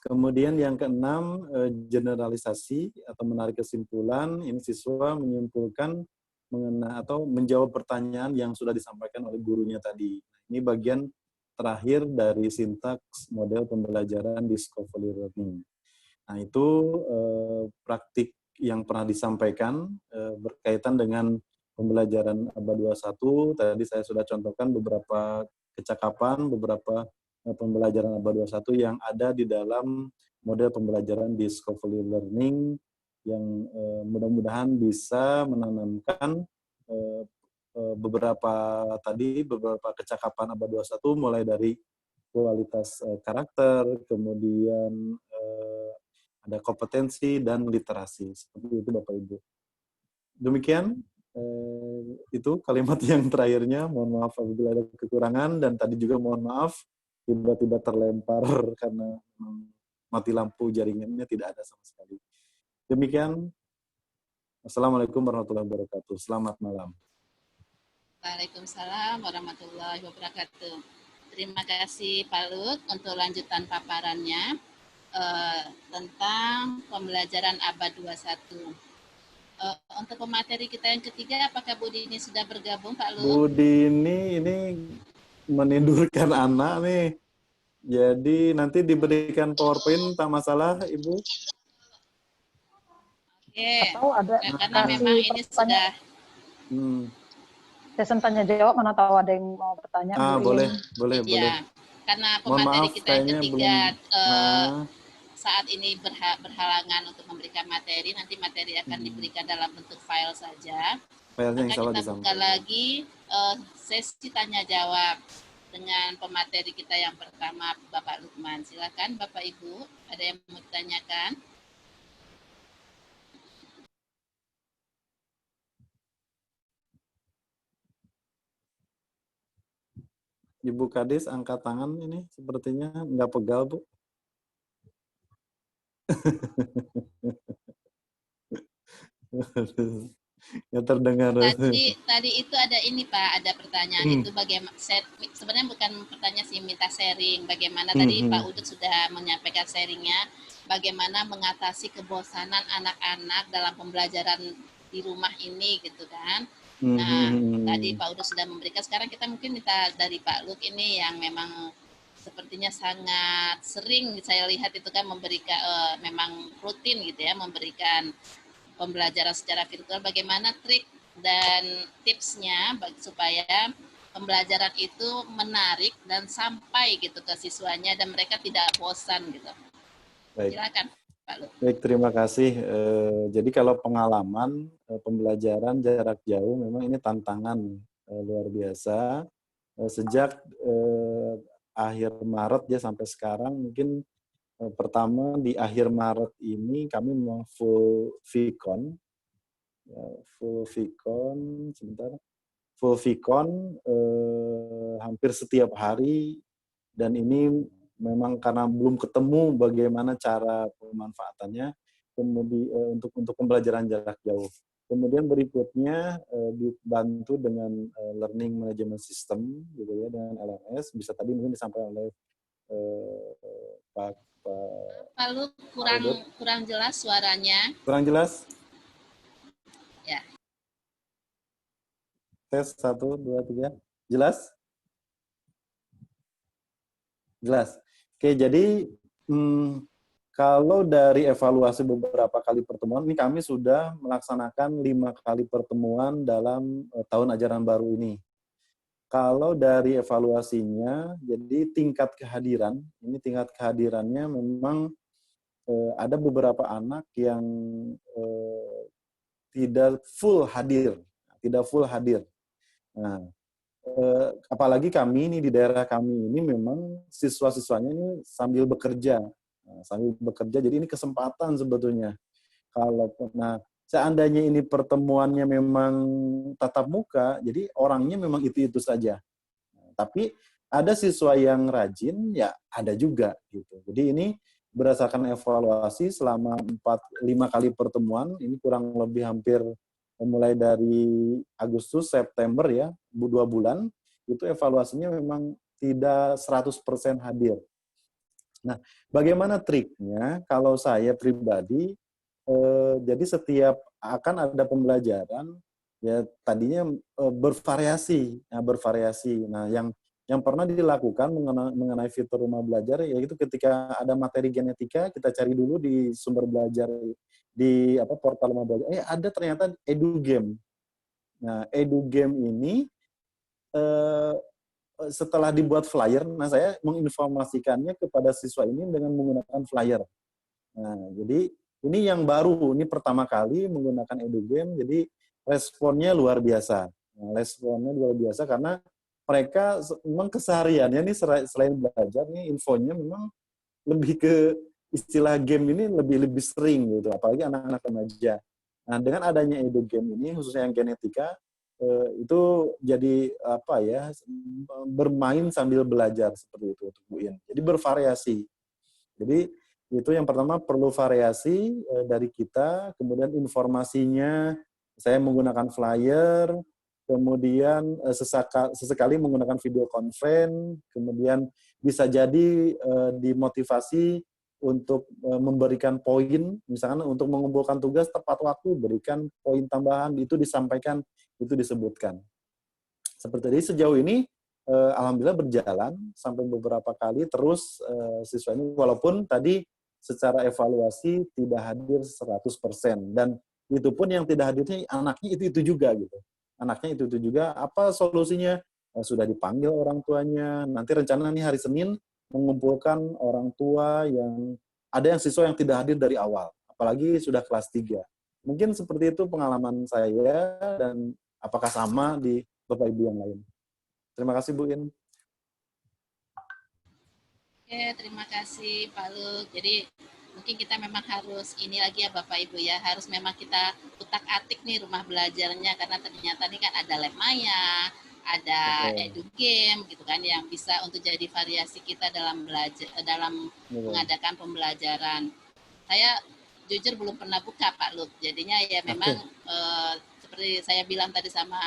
Kemudian yang keenam, generalisasi atau menarik kesimpulan. Ini siswa menyimpulkan mengenai atau menjawab pertanyaan yang sudah disampaikan oleh gurunya tadi. Ini bagian terakhir dari sintaks model pembelajaran discovery learning. Nah, itu praktik yang pernah disampaikan berkaitan dengan pembelajaran ABA 21. Tadi saya sudah contohkan beberapa kecakapan, beberapa pembelajaran ABA 21 yang ada di dalam model pembelajaran discovery learning yang mudah-mudahan bisa menanamkan beberapa kecakapan ABA 21 mulai dari kualitas karakter, kemudian ada kompetensi dan literasi. Seperti itu Bapak Ibu. Demikian itu kalimat yang terakhirnya. Mohon maaf apabila ada kekurangan, dan tadi juga mohon maaf tiba-tiba terlempar karena mati lampu, jaringannya tidak ada sama sekali. Demikian. Assalamualaikum warahmatullahi wabarakatuh. Selamat malam. Waalaikumsalam warahmatullahi wabarakatuh. Terima kasih Pak Lut untuk lanjutan paparannya. tentang pembelajaran abad 21. Untuk pemateri kita yang ketiga, apakah Bu Dini sudah bergabung, Pak Lu? Bu Dini ini menidurkan anak nih. Jadi nanti diberikan PowerPoint, tak masalah, Ibu. Oke, Atau ada karena memang ini sudah sesi tanya jawab, mana tahu ada yang mau bertanya. boleh, boleh. ya, karena Mohon pemateri maaf, kita yang kayaknya ketiga belum. saat ini berhalangan untuk memberikan materi, nanti materi akan diberikan dalam bentuk file saja. Filenya Maka kita buka lagi sesi tanya jawab dengan pemateri kita yang pertama, Bapak Lukman. Silakan Bapak Ibu, ada yang mau ditanyakan? Ibu Kadis angkat tangan ini sepertinya nggak pegal, Bu. Nggak terdengar. Tadi itu ada ini Pak, ada pertanyaan itu bagaimana, sebenarnya bukan pertanyaan sih, minta sharing bagaimana tadi Pak Udut sudah menyampaikan sharingnya, bagaimana mengatasi kebosanan anak-anak dalam pembelajaran di rumah ini gitu kan. Nah, tadi Pak Udut sudah memberikan, sekarang kita mungkin minta dari Pak Luk ini yang memang sepertinya sangat sering saya lihat itu kan memberikan, memang rutin gitu ya, memberikan pembelajaran secara virtual, bagaimana trik dan tipsnya supaya pembelajaran itu menarik dan sampai gitu ke siswanya dan mereka tidak bosan gitu. Baik. Silakan Pak Lu. Baik, terima kasih. Jadi kalau pengalaman pembelajaran jarak jauh memang ini tantangan luar biasa. Sejak akhir Maret ya sampai sekarang, mungkin pertama di akhir Maret ini kami mau full VCon, full VCon hampir setiap hari, dan ini memang karena belum ketemu bagaimana cara pemanfaatannya kemudian untuk pembelajaran jarak jauh. Kemudian berikutnya dibantu dengan learning management system gitu ya, dengan LMS, bisa tadi mungkin disampaikan oleh Pak Lu kurang jelas suaranya. Kurang jelas? Ya. Tes 1, 2, 3. Jelas? Jelas. Oke, jadi kalau dari evaluasi beberapa kali pertemuan, ini kami sudah melaksanakan 5 kali pertemuan dalam tahun ajaran baru ini. Kalau dari evaluasinya, jadi tingkat kehadirannya memang ada beberapa anak yang tidak full hadir. Nah, apalagi kami ini di daerah kami ini memang siswa-siswanya ini sambil bekerja. Jadi ini kesempatan sebetulnya. Seandainya ini pertemuannya memang tatap muka, jadi orangnya memang itu-itu saja. Tapi ada siswa yang rajin, ya ada juga gitu. Jadi ini berdasarkan evaluasi selama 4-5 kali pertemuan, ini kurang lebih hampir mulai dari Agustus, September ya, 2 bulan, itu evaluasinya memang tidak 100% hadir. Nah, bagaimana triknya? Kalau saya pribadi, jadi setiap akan ada pembelajaran, ya tadinya bervariasi. Nah, yang pernah dilakukan mengenai fitur rumah belajar, yaitu ketika ada materi genetika, kita cari dulu di sumber belajar di portal rumah belajar. Ada ternyata EduGame. Nah, EduGame ini setelah dibuat flyer, nah saya menginformasikannya kepada siswa ini dengan menggunakan flyer. Nah, jadi ini yang baru, ini pertama kali menggunakan EduGame, jadi responnya luar biasa. Karena mereka memang kesehariannya nih selain belajar nih, infonya memang lebih ke istilah game ini lebih sering gitu, apalagi anak-anak remaja. Nah, dengan adanya EduGame ini, khususnya yang genetika, itu jadi bermain sambil belajar seperti itu untuk Bu In. Jadi bervariasi. Jadi itu yang pertama, perlu variasi dari kita, kemudian informasinya saya menggunakan flyer, kemudian sesekali menggunakan video conference, kemudian bisa jadi dimotivasi untuk memberikan poin, misalkan untuk mengumpulkan tugas tepat waktu, berikan poin tambahan, itu disampaikan, itu disebutkan. Seperti ini sejauh ini, alhamdulillah berjalan sampai beberapa kali terus siswa ini, walaupun tadi secara evaluasi tidak hadir 100%, dan itu pun yang tidak hadirnya anaknya itu juga gitu. Anaknya itu juga, apa solusinya? Sudah dipanggil orang tuanya, nanti rencana nih hari Senin mengumpulkan orang tua yang ada yang siswa yang tidak hadir dari awal, apalagi sudah kelas 3. Mungkin seperti itu pengalaman saya, dan apakah sama di Bapak Ibu yang lain. Terima kasih Bu In. Oke, terima kasih Pak Luk. Jadi mungkin kita memang harus ini lagi ya Bapak Ibu ya, harus memang kita utak-atik nih rumah belajarnya, karena ternyata ini kan ada lab maya, ada edu game gitu kan, yang bisa untuk jadi variasi kita dalam belajar, dalam mengadakan pembelajaran. Saya jujur belum pernah buka Pak Luk, jadinya ya memang seperti saya bilang tadi sama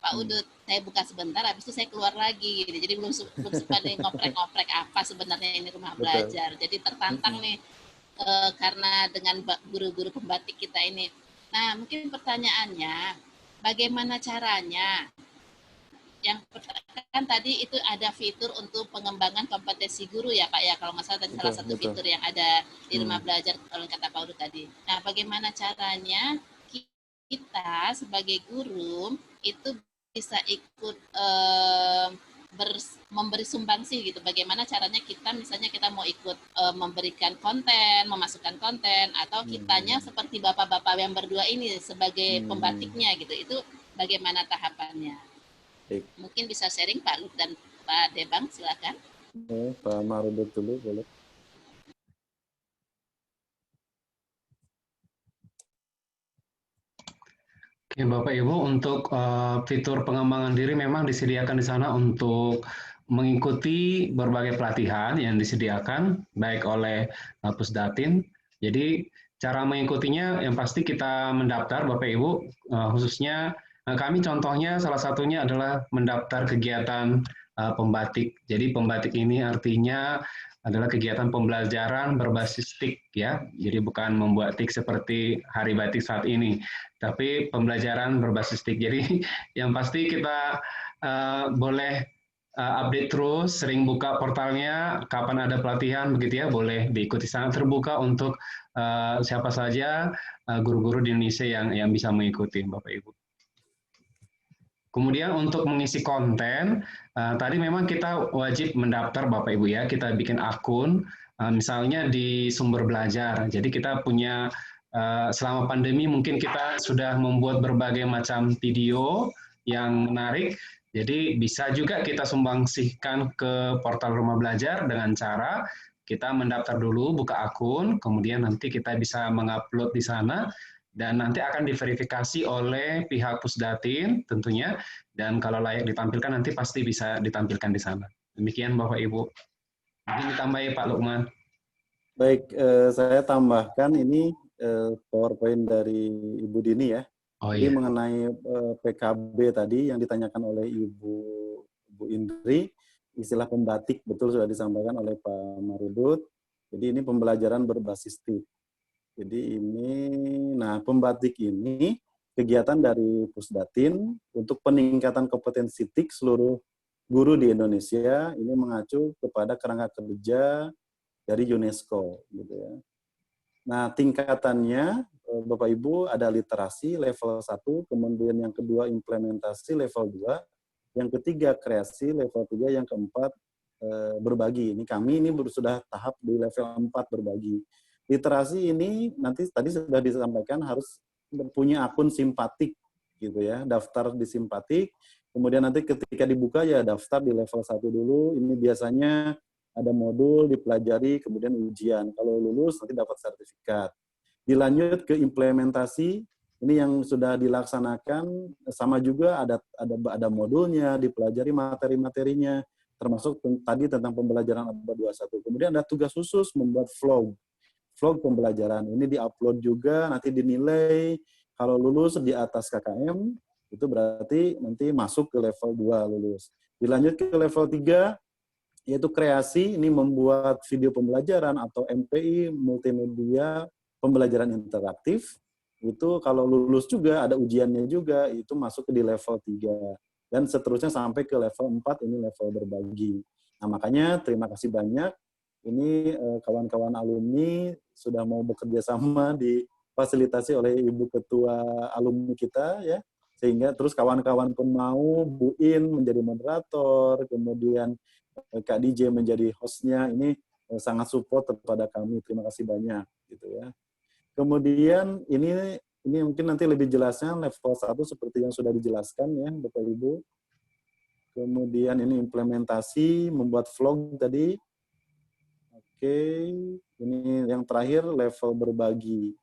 Pak Udut, saya buka sebentar, habis itu saya keluar lagi, gitu. Jadi belum sempat ngoprek-ngoprek apa sebenarnya ini rumah belajar. Jadi tertantang nih karena dengan guru-guru pembatik kita ini. Nah, mungkin pertanyaannya, bagaimana caranya? Yang kan tadi itu ada fitur untuk pengembangan kompetensi guru ya Pak ya, kalau nggak salah tadi salah satu fitur yang ada di rumah belajar kalau kata Pak Udut tadi. Nah, bagaimana caranya kita sebagai guru itu bisa ikut memberi sumbangsi gitu. Bagaimana caranya kita misalnya kita mau ikut memberikan konten, memasukkan konten, atau kitanya seperti bapak-bapak yang berdua ini sebagai pembatiknya gitu. Itu bagaimana tahapannya? Mungkin bisa sharing Pak Luk dan Pak Debang, silakan. Pak Marudut dulu boleh. Oke, Bapak Ibu, untuk fitur pengembangan diri memang disediakan di sana untuk mengikuti berbagai pelatihan yang disediakan baik oleh Pusdatin. Jadi cara mengikutinya yang pasti kita mendaftar Bapak Ibu, khususnya kami contohnya salah satunya adalah mendaftar kegiatan pembatik. Jadi pembatik ini artinya adalah kegiatan pembelajaran berbasis TIK ya. Jadi bukan membuat TIK seperti Hari Batik saat ini, tapi pembelajaran berbasis TIK. Jadi yang pasti kita boleh update terus, sering buka portalnya, kapan ada pelatihan begitu ya, boleh diikuti, sangat terbuka untuk siapa saja guru-guru di Indonesia yang bisa mengikuti Bapak Ibu. Kemudian untuk mengisi konten, tadi memang kita wajib mendaftar Bapak Ibu ya, kita bikin akun, misalnya di Sumber Belajar. Jadi kita punya, selama pandemi mungkin kita sudah membuat berbagai macam video yang menarik, jadi bisa juga kita sumbangsihkan ke portal Rumah Belajar dengan cara kita mendaftar dulu, buka akun, kemudian nanti kita bisa mengupload di sana, dan nanti akan diverifikasi oleh pihak Pusdatin tentunya, dan kalau layak ditampilkan nanti pasti bisa ditampilkan di sana. Demikian Bapak Ibu. Mungkin ditambahi Pak Lukman. Baik, saya tambahkan ini PowerPoint dari Ibu Dini ya. Oh, Jadi iya. mengenai PKB tadi yang ditanyakan oleh Ibu Indri, istilah pembatik betul sudah disampaikan oleh Pak Marudut. Jadi ini pembelajaran berbasis TIK. Jadi ini, nah pembatik ini kegiatan dari Pusdatin untuk peningkatan kompetensi TIK seluruh guru di Indonesia. Ini mengacu kepada kerangka kerja dari UNESCO, gitu ya. Nah tingkatannya Bapak Ibu ada literasi level 1, kemudian yang kedua implementasi level 2, yang ketiga kreasi level 3, yang keempat berbagi. Ini kami ini sudah tahap di level 4 berbagi. Literasi ini nanti tadi sudah disampaikan harus punya akun simpatik gitu ya, daftar di simpatik, kemudian nanti ketika dibuka ya daftar di level 1 dulu, ini biasanya ada modul dipelajari, kemudian ujian, kalau lulus nanti dapat sertifikat. Dilanjut ke implementasi, ini yang sudah dilaksanakan, sama juga ada modulnya, dipelajari materi-materinya, termasuk tadi tentang pembelajaran abad 21. Kemudian ada tugas khusus membuat vlog pembelajaran. Ini diupload juga, nanti dinilai, kalau lulus di atas KKM, itu berarti nanti masuk ke level 2 lulus. Dilanjut ke level 3, yaitu kreasi, ini membuat video pembelajaran atau MPI, multimedia pembelajaran interaktif. Itu kalau lulus juga, ada ujiannya juga, itu masuk di level 3. Dan seterusnya sampai ke level 4, ini level berbagi. Nah, makanya terima kasih banyak. Ini kawan-kawan alumni sudah mau bekerja sama, difasilitasi oleh Ibu Ketua alumni kita, ya. Sehingga terus kawan-kawan pun mau, Bu In menjadi moderator, kemudian Kak DJ menjadi hostnya, ini sangat support kepada kami. Terima kasih banyak, gitu ya. Kemudian ini mungkin nanti lebih jelasnya level 1 seperti yang sudah dijelaskan ya, Bapak Ibu. Kemudian ini implementasi, membuat vlog tadi. Oke, ini yang terakhir level berbagi.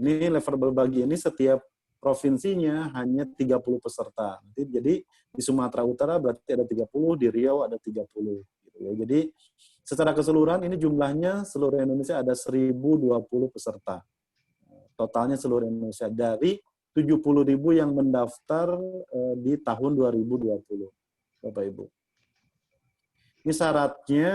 Ini level berbagi ini setiap provinsinya hanya 30 peserta. Jadi di Sumatera Utara berarti ada 30, di Riau ada 30. Gitu ya. Jadi secara keseluruhan ini jumlahnya seluruh Indonesia ada 1020 peserta. Totalnya seluruh Indonesia dari 70.000 yang mendaftar di tahun 2020. Bapak Ibu. Ini syaratnya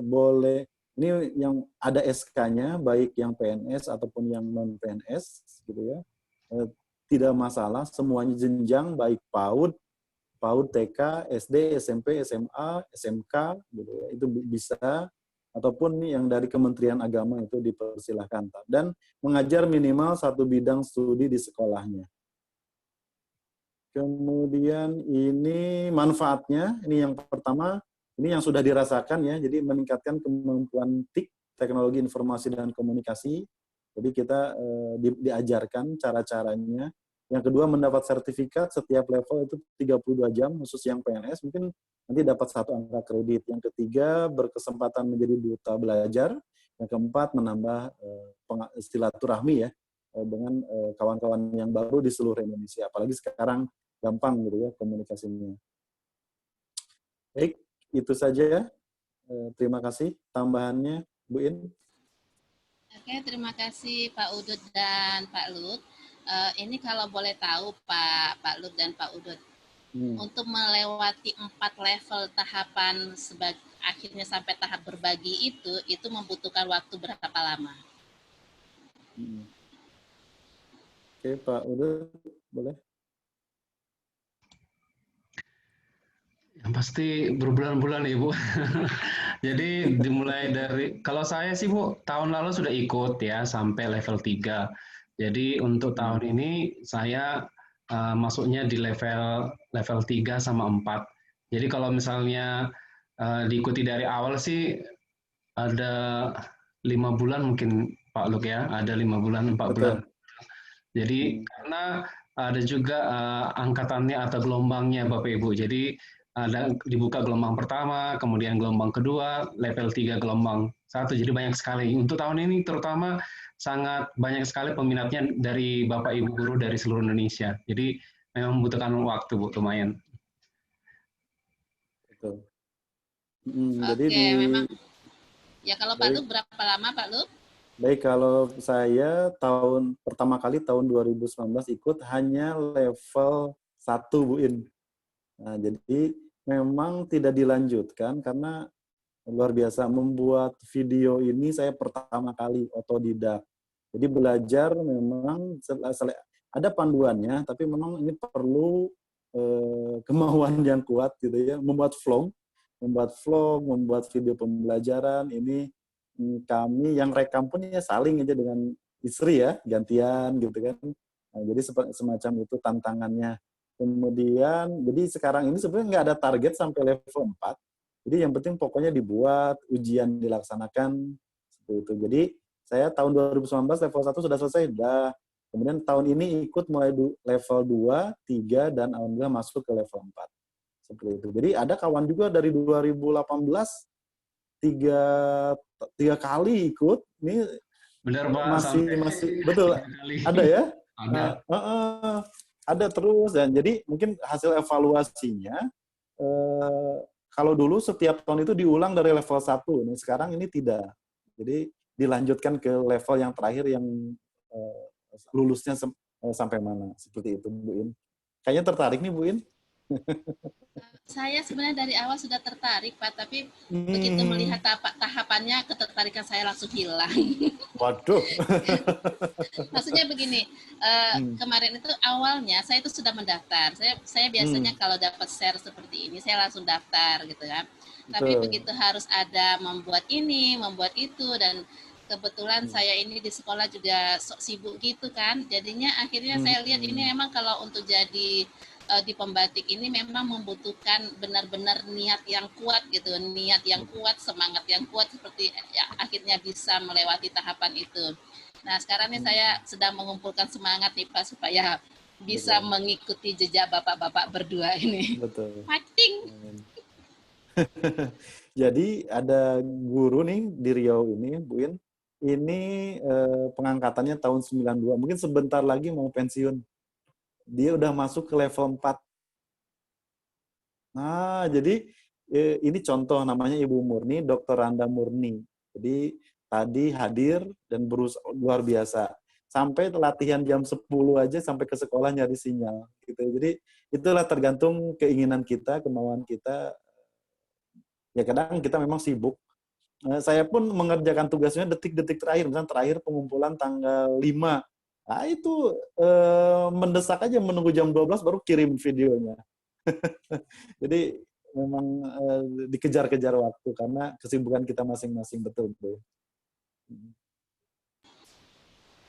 boleh, ini yang ada SK-nya, baik yang PNS ataupun yang non-PNS, gitu ya. Tidak masalah, semuanya jenjang, baik PAUD, TK, SD, SMP, SMA, SMK, gitu ya. Itu bisa, ataupun yang dari Kementerian Agama itu dipersilahkan. Dan mengajar minimal 1 bidang studi di sekolahnya. Kemudian ini manfaatnya, ini yang pertama, ini yang sudah dirasakan ya, jadi meningkatkan kemampuan TIK, teknologi informasi dan komunikasi. Jadi kita diajarkan cara-caranya. Yang kedua, mendapat sertifikat setiap level itu 32 jam, khusus yang PNS, mungkin nanti dapat 1 angka kredit. Yang ketiga, berkesempatan menjadi duta belajar. Yang keempat, menambah silaturahmi ya, dengan kawan-kawan yang baru di seluruh Indonesia. Apalagi sekarang gampang gitu ya komunikasinya. Baik, itu saja ya. Terima kasih tambahannya, Bu In. Oke, terima kasih Pak Udut dan Pak Lut. Ini kalau boleh tahu Pak Lut dan Pak Udut, untuk melewati 4 level tahapan akhirnya sampai tahap berbagi itu membutuhkan waktu berapa lama? Oke, Pak Udut, boleh? Yang pasti berbulan-bulan Ibu. Jadi dimulai dari, kalau saya sih Bu, tahun lalu sudah ikut ya sampai level 3. Jadi untuk tahun ini saya masuknya di level 3 sama 4. Jadi kalau misalnya diikuti dari awal sih ada 5 bulan mungkin Pak Luk ya, ada 5 bulan, 4 bulan. Jadi karena ada juga angkatannya atau gelombangnya Bapak Ibu. Jadi ada dibuka gelombang pertama, kemudian gelombang kedua, level 3 gelombang 1. Jadi banyak sekali. Untuk tahun ini terutama sangat banyak sekali peminatnya dari Bapak Ibu guru dari seluruh Indonesia. Jadi memang membutuhkan waktu Bu, lumayan. Betul. Oke, memang. Ya kalau Pak Luk berapa lama Pak Luk? Baik, kalau saya pertama kali tahun 2019 ikut hanya level 1 Bu In. Nah, jadi memang tidak dilanjutkan karena luar biasa membuat video ini saya pertama kali otodidak. Jadi belajar memang ada panduannya, tapi memang ini perlu kemauan yang kuat gitu ya, membuat vlog, membuat video pembelajaran ini. Kami yang rekam pun ya saling aja dengan istri ya, gantian gitu kan. Nah, jadi semacam itu tantangannya. Kemudian, jadi sekarang ini sebenarnya nggak ada target sampai level 4. Jadi yang penting pokoknya dibuat, ujian dilaksanakan, seperti itu. Jadi saya tahun 2019 level 1 sudah selesai, kemudian tahun ini ikut mulai level 2, 3, dan alhamdulillah masuk ke level 4. Seperti itu. Jadi ada kawan juga dari 2018, tiga kali ikut. Ini benar Pak, masih betul ada ya. Ada. Ada terus, dan jadi mungkin hasil evaluasinya kalau dulu setiap tahun itu diulang dari level 1, nah sekarang ini tidak. Jadi dilanjutkan ke level yang terakhir yang lulusnya sampai mana, seperti itu Bu In. Kayaknya tertarik nih Bu In Saya sebenarnya dari awal sudah tertarik, Pak, tapi begitu melihat tahapannya, ketertarikan saya langsung hilang. Waduh. Maksudnya begini, kemarin itu awalnya saya itu sudah mendaftar. Saya biasanya kalau dapat share seperti ini, saya langsung daftar gitu kan. Tapi begitu harus ada membuat ini, membuat itu, dan kebetulan saya ini di sekolah juga sok sibuk gitu kan. Jadinya akhirnya saya lihat ini memang kalau untuk jadi di pembatik ini memang membutuhkan benar-benar niat yang kuat gitu, niat yang kuat, semangat yang kuat seperti ya, akhirnya bisa melewati tahapan itu. Nah sekarang nih saya sedang mengumpulkan semangat nih Pak supaya bisa mengikuti jejak bapak-bapak berdua ini. Betul. Fighting. Jadi ada guru nih di Riau ini, Bu In. Ini pengangkatannya tahun 92, mungkin sebentar lagi mau pensiun. Dia udah masuk ke level 4. Nah, jadi ini contoh namanya Ibu Murni, Dr. Randa Murni. Jadi tadi hadir dan berusaha luar biasa. Sampai latihan jam 10 aja sampai ke sekolah nyari sinyal. Gitu. Jadi itulah tergantung keinginan kita, kemauan kita. Ya kadang kita memang sibuk. Saya pun mengerjakan tugasnya detik-detik terakhir. Misalnya terakhir pengumpulan tanggal 5. Nah itu mendesak aja menunggu jam 12 baru kirim videonya. Jadi memang dikejar-kejar waktu karena kesibukan kita masing-masing, betul Bu.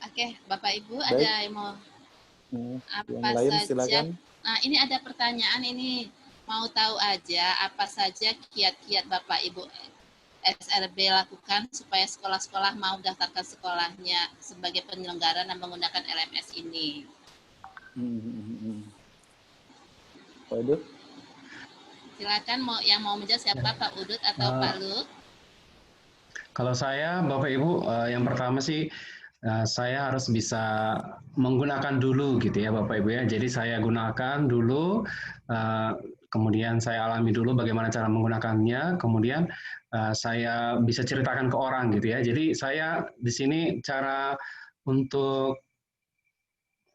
Oke, Bapak Ibu Baik. ada yang mau yang apa lain saja? silakan. Nah ini ada pertanyaan ini, mau tahu aja apa saja kiat-kiat Bapak Ibu SRB lakukan supaya sekolah-sekolah mau daftarkan sekolahnya sebagai penyelenggara dan menggunakan LMS ini. Pak Udut? Silakan yang mau menjawab siapa, Pak Udut atau Pak Lut? Kalau saya, Bapak Ibu, yang pertama sih saya harus bisa menggunakan dulu gitu ya Bapak Ibu ya. Jadi saya gunakan dulu, kemudian saya alami dulu bagaimana cara menggunakannya, kemudian saya bisa ceritakan ke orang gitu ya. Jadi saya di sini cara untuk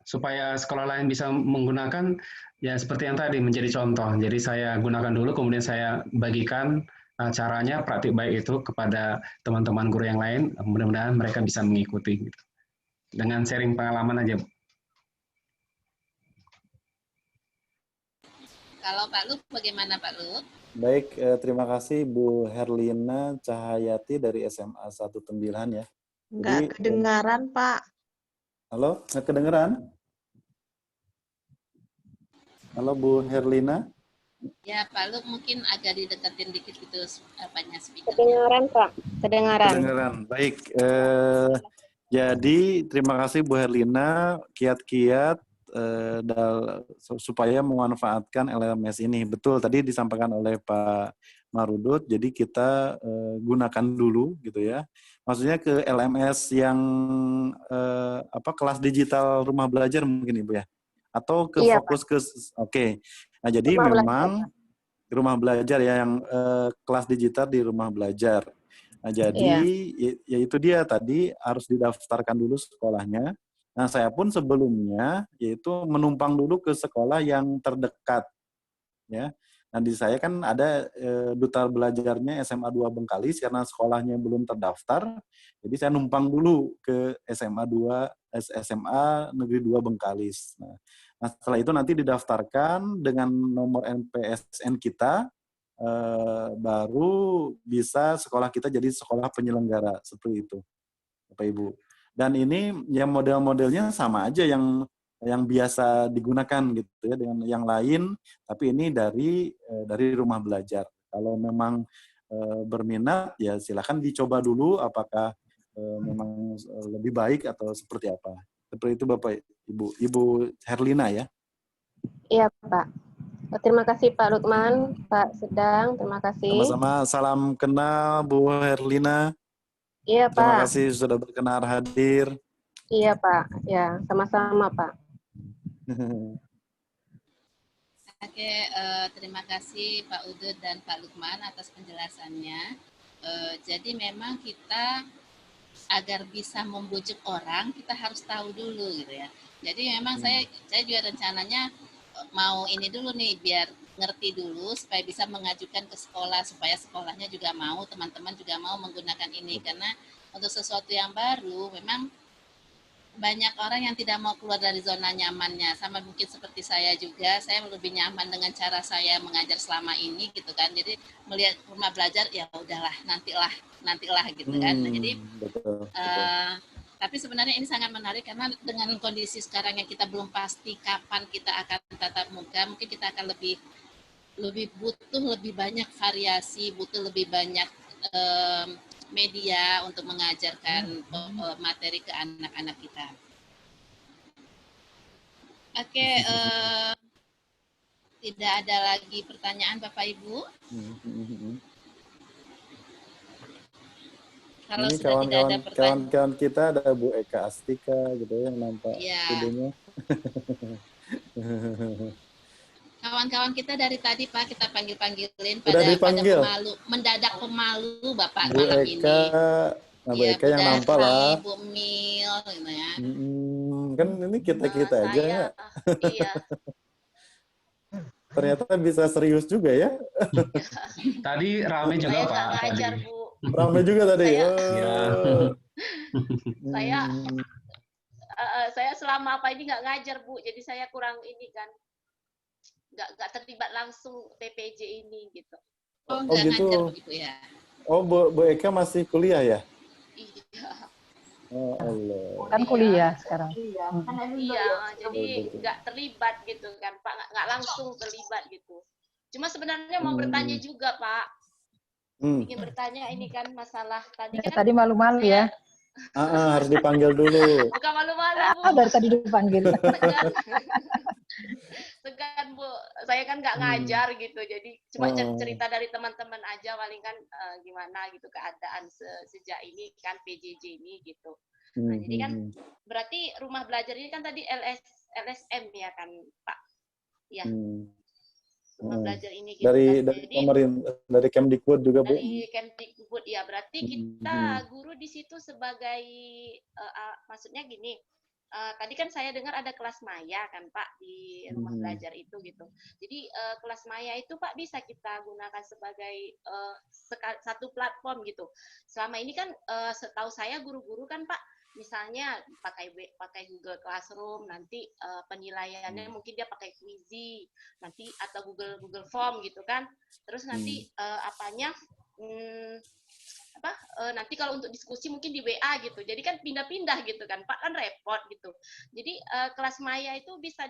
supaya sekolah lain bisa menggunakan ya seperti yang tadi menjadi contoh. Jadi saya gunakan dulu, kemudian saya bagikan caranya praktik baik itu kepada teman-teman guru yang lain. Mudah-mudahan mereka bisa mengikuti gitu. Dengan sharing pengalaman aja. Kalau Pak Lut, bagaimana Pak Lut? Baik, terima kasih Bu Herlina Cahayati dari SMA 1 Tembilan ya. Nggak kedengaran, Pak. Halo, nggak kedengeran? Halo Bu Herlina. Ya Pak Lut mungkin agak dideketin dikit gitu apanya speaker. Kedengaran, Pak. Kedengaran. Kedengeran. Baik, jadi terima kasih Bu Herlina, kiat-kiat supaya memanfaatkan LMS ini. Betul, tadi disampaikan oleh Pak Marudut, jadi kita gunakan dulu gitu ya. Maksudnya ke LMS yang kelas digital rumah belajar mungkin Ibu ya? Atau ke fokus ke, oke. Nah jadi memang rumah belajar ya, yang kelas digital di rumah belajar. Nah, jadi ya itu dia tadi harus didaftarkan dulu sekolahnya. Nah, saya pun sebelumnya yaitu menumpang dulu ke sekolah yang terdekat. Ya. Nah, di saya kan ada duta belajarnya SMA 2 Bengkalis karena sekolahnya belum terdaftar. Jadi saya numpang dulu ke SMA Negeri 2 Bengkalis. Nah, setelah itu nanti didaftarkan dengan nomor NPSN kita. Baru bisa sekolah kita jadi sekolah penyelenggara seperti itu, Bapak Ibu. Dan ini ya model-modelnya sama aja yang biasa digunakan gitu ya dengan yang lain, tapi ini dari rumah belajar. Kalau memang berminat ya silakan dicoba dulu apakah memang lebih baik atau seperti apa. Seperti itu Bapak Ibu. Ibu Herlina ya. Iya, Pak. Terima kasih Pak Lukman, Pak Sedang, terima kasih. Sama-sama, salam kenal Bu Herlina. Iya Pak. Terima kasih sudah berkenan hadir. Iya Pak, ya sama-sama Pak. Oke, terima kasih Pak Udut dan Pak Lukman atas penjelasannya. Jadi memang kita agar bisa membujuk orang, kita harus tahu dulu gitu ya. Jadi memang saya juga rencananya mau ini dulu nih, biar ngerti dulu supaya bisa mengajukan ke sekolah, supaya sekolahnya juga mau, teman-teman juga mau menggunakan ini. Karena untuk sesuatu yang baru memang banyak orang yang tidak mau keluar dari zona nyamannya. Sama mungkin seperti saya juga, saya lebih nyaman dengan cara saya mengajar selama ini gitu kan. Jadi melihat rumah belajar, ya udahlah, nantilah gitu kan. Nah, jadi betul. tapi sebenarnya ini sangat menarik karena dengan kondisi sekarang yang kita belum pasti kapan kita akan tatap muka, mungkin kita akan lebih butuh lebih banyak variasi, butuh lebih banyak media untuk mengajarkan materi ke anak-anak kita. Oke, tidak ada lagi pertanyaan Bapak Ibu. Kalau Ini sudah tidak ada pertanyaan, kawan-kawan kita ada Bu Eka Astika gitu ya, yang nampak videonya. Kawan-kawan kita dari tadi Pak, kita panggilin Pada mendadak pemalu Bapak Bu malam Eka, ini. Nah, Bu Eka yang nampak lah. Bu Mil, gitu ya. Kan ini kita aja ya. Iya. Ternyata bisa serius juga ya. Tadi rame juga Saya Pak. nggak ngajar Bu. Rame juga tadi. Saya selama apa ini nggak ngajar Bu, jadi saya kurang ini kan, nggak terlibat langsung PPJ ini gitu. Oh nggak gitu. ngajar begitu ya? Oh Bu Eka masih kuliah ya? Iya. Oh Allah. Kan kuliah sekarang. Iya, jadi nggak terlibat gitu kan Pak, nggak langsung terlibat gitu. Cuma sebenarnya mau bertanya juga Pak. Ingin bertanya ini kan masalah tadi kan. Tadi malu-malu ya. Harus dipanggil dulu. Bukan malu-malu Bu. Dari tadi dipanggil. Segan Bu, saya kan nggak ngajar gitu, jadi cuma cerita dari teman-teman aja paling kan gimana gitu keadaan sejak ini kan PJJ ini gitu. Nah, jadi kan berarti rumah belajar ini kan tadi LSM ya kan Pak? Ya. Rumah belajar ini gitu. Dari Jadi, pemerintah, dari Kemdikbud juga Bu? Dari Kemdikbud ya, berarti kita guru di situ sebagai maksudnya gini. Tadi kan saya dengar ada kelas maya kan Pak di rumah belajar itu gitu. Jadi kelas maya itu Pak bisa kita gunakan sebagai satu platform gitu. Selama ini kan setahu saya guru-guru kan Pak, misalnya pakai Google Classroom, nanti penilaiannya mungkin dia pakai Quizy, nanti atau Google Form gitu kan. Terus nanti nanti kalau untuk diskusi mungkin di WA gitu. Jadi kan pindah-pindah gitu kan Pak, kan repot gitu. Jadi kelas maya itu bisa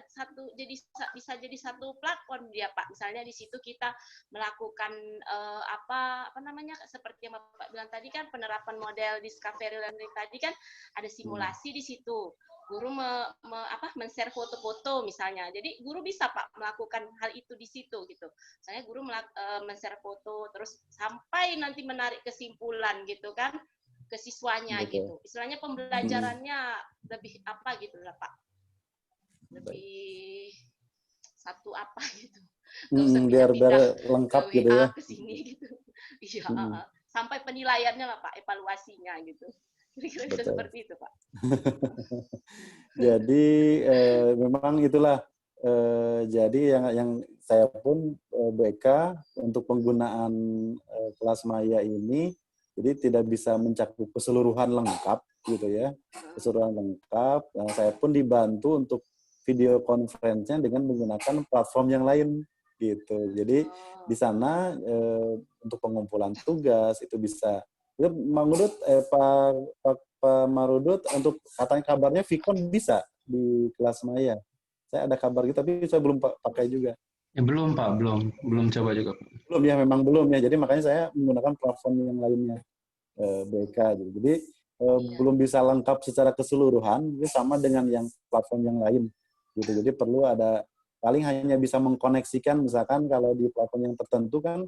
jadi satu platform dia Pak. Misalnya di situ kita melakukan apa namanya seperti yang Bapak bilang tadi kan, penerapan model discovery learning tadi kan ada simulasi di situ. Guru men-share foto-foto misalnya. Jadi guru bisa Pak melakukan hal itu di situ gitu. Misalnya guru men-share foto terus sampai nanti menarik kesimpulan gitu kan ke siswanya gitu. Istilahnya pembelajarannya lebih apa gitu lah Pak. Lebih satu apa gitu. Biar lengkap gitu ya. Ke sini gitu. Iya, sampai penilaiannya lah Pak, evaluasinya gitu. Kira-kira bisa seperti itu Pak. Jadi memang itulah jadi yang saya pun BK untuk penggunaan kelas maya ini jadi tidak bisa mencakup keseluruhan lengkap gitu ya, keseluruhan lengkap. Saya pun dibantu untuk video conference-nya dengan menggunakan platform yang lain gitu. Jadi di sana untuk pengumpulan tugas itu bisa. Mangudut, Pak Marudut, untuk katanya kabarnya Vicon bisa di kelas maya. Saya ada kabar gitu, tapi saya belum pakai juga. Ya, belum Pak, belum coba juga. Belum ya, memang belum ya. Jadi makanya saya menggunakan platform yang lainnya, BK. Jadi belum bisa lengkap secara keseluruhan, sama dengan yang platform yang lain. Gitu. Jadi perlu ada, paling hanya bisa mengkoneksikan, misalkan kalau di platform yang tertentu kan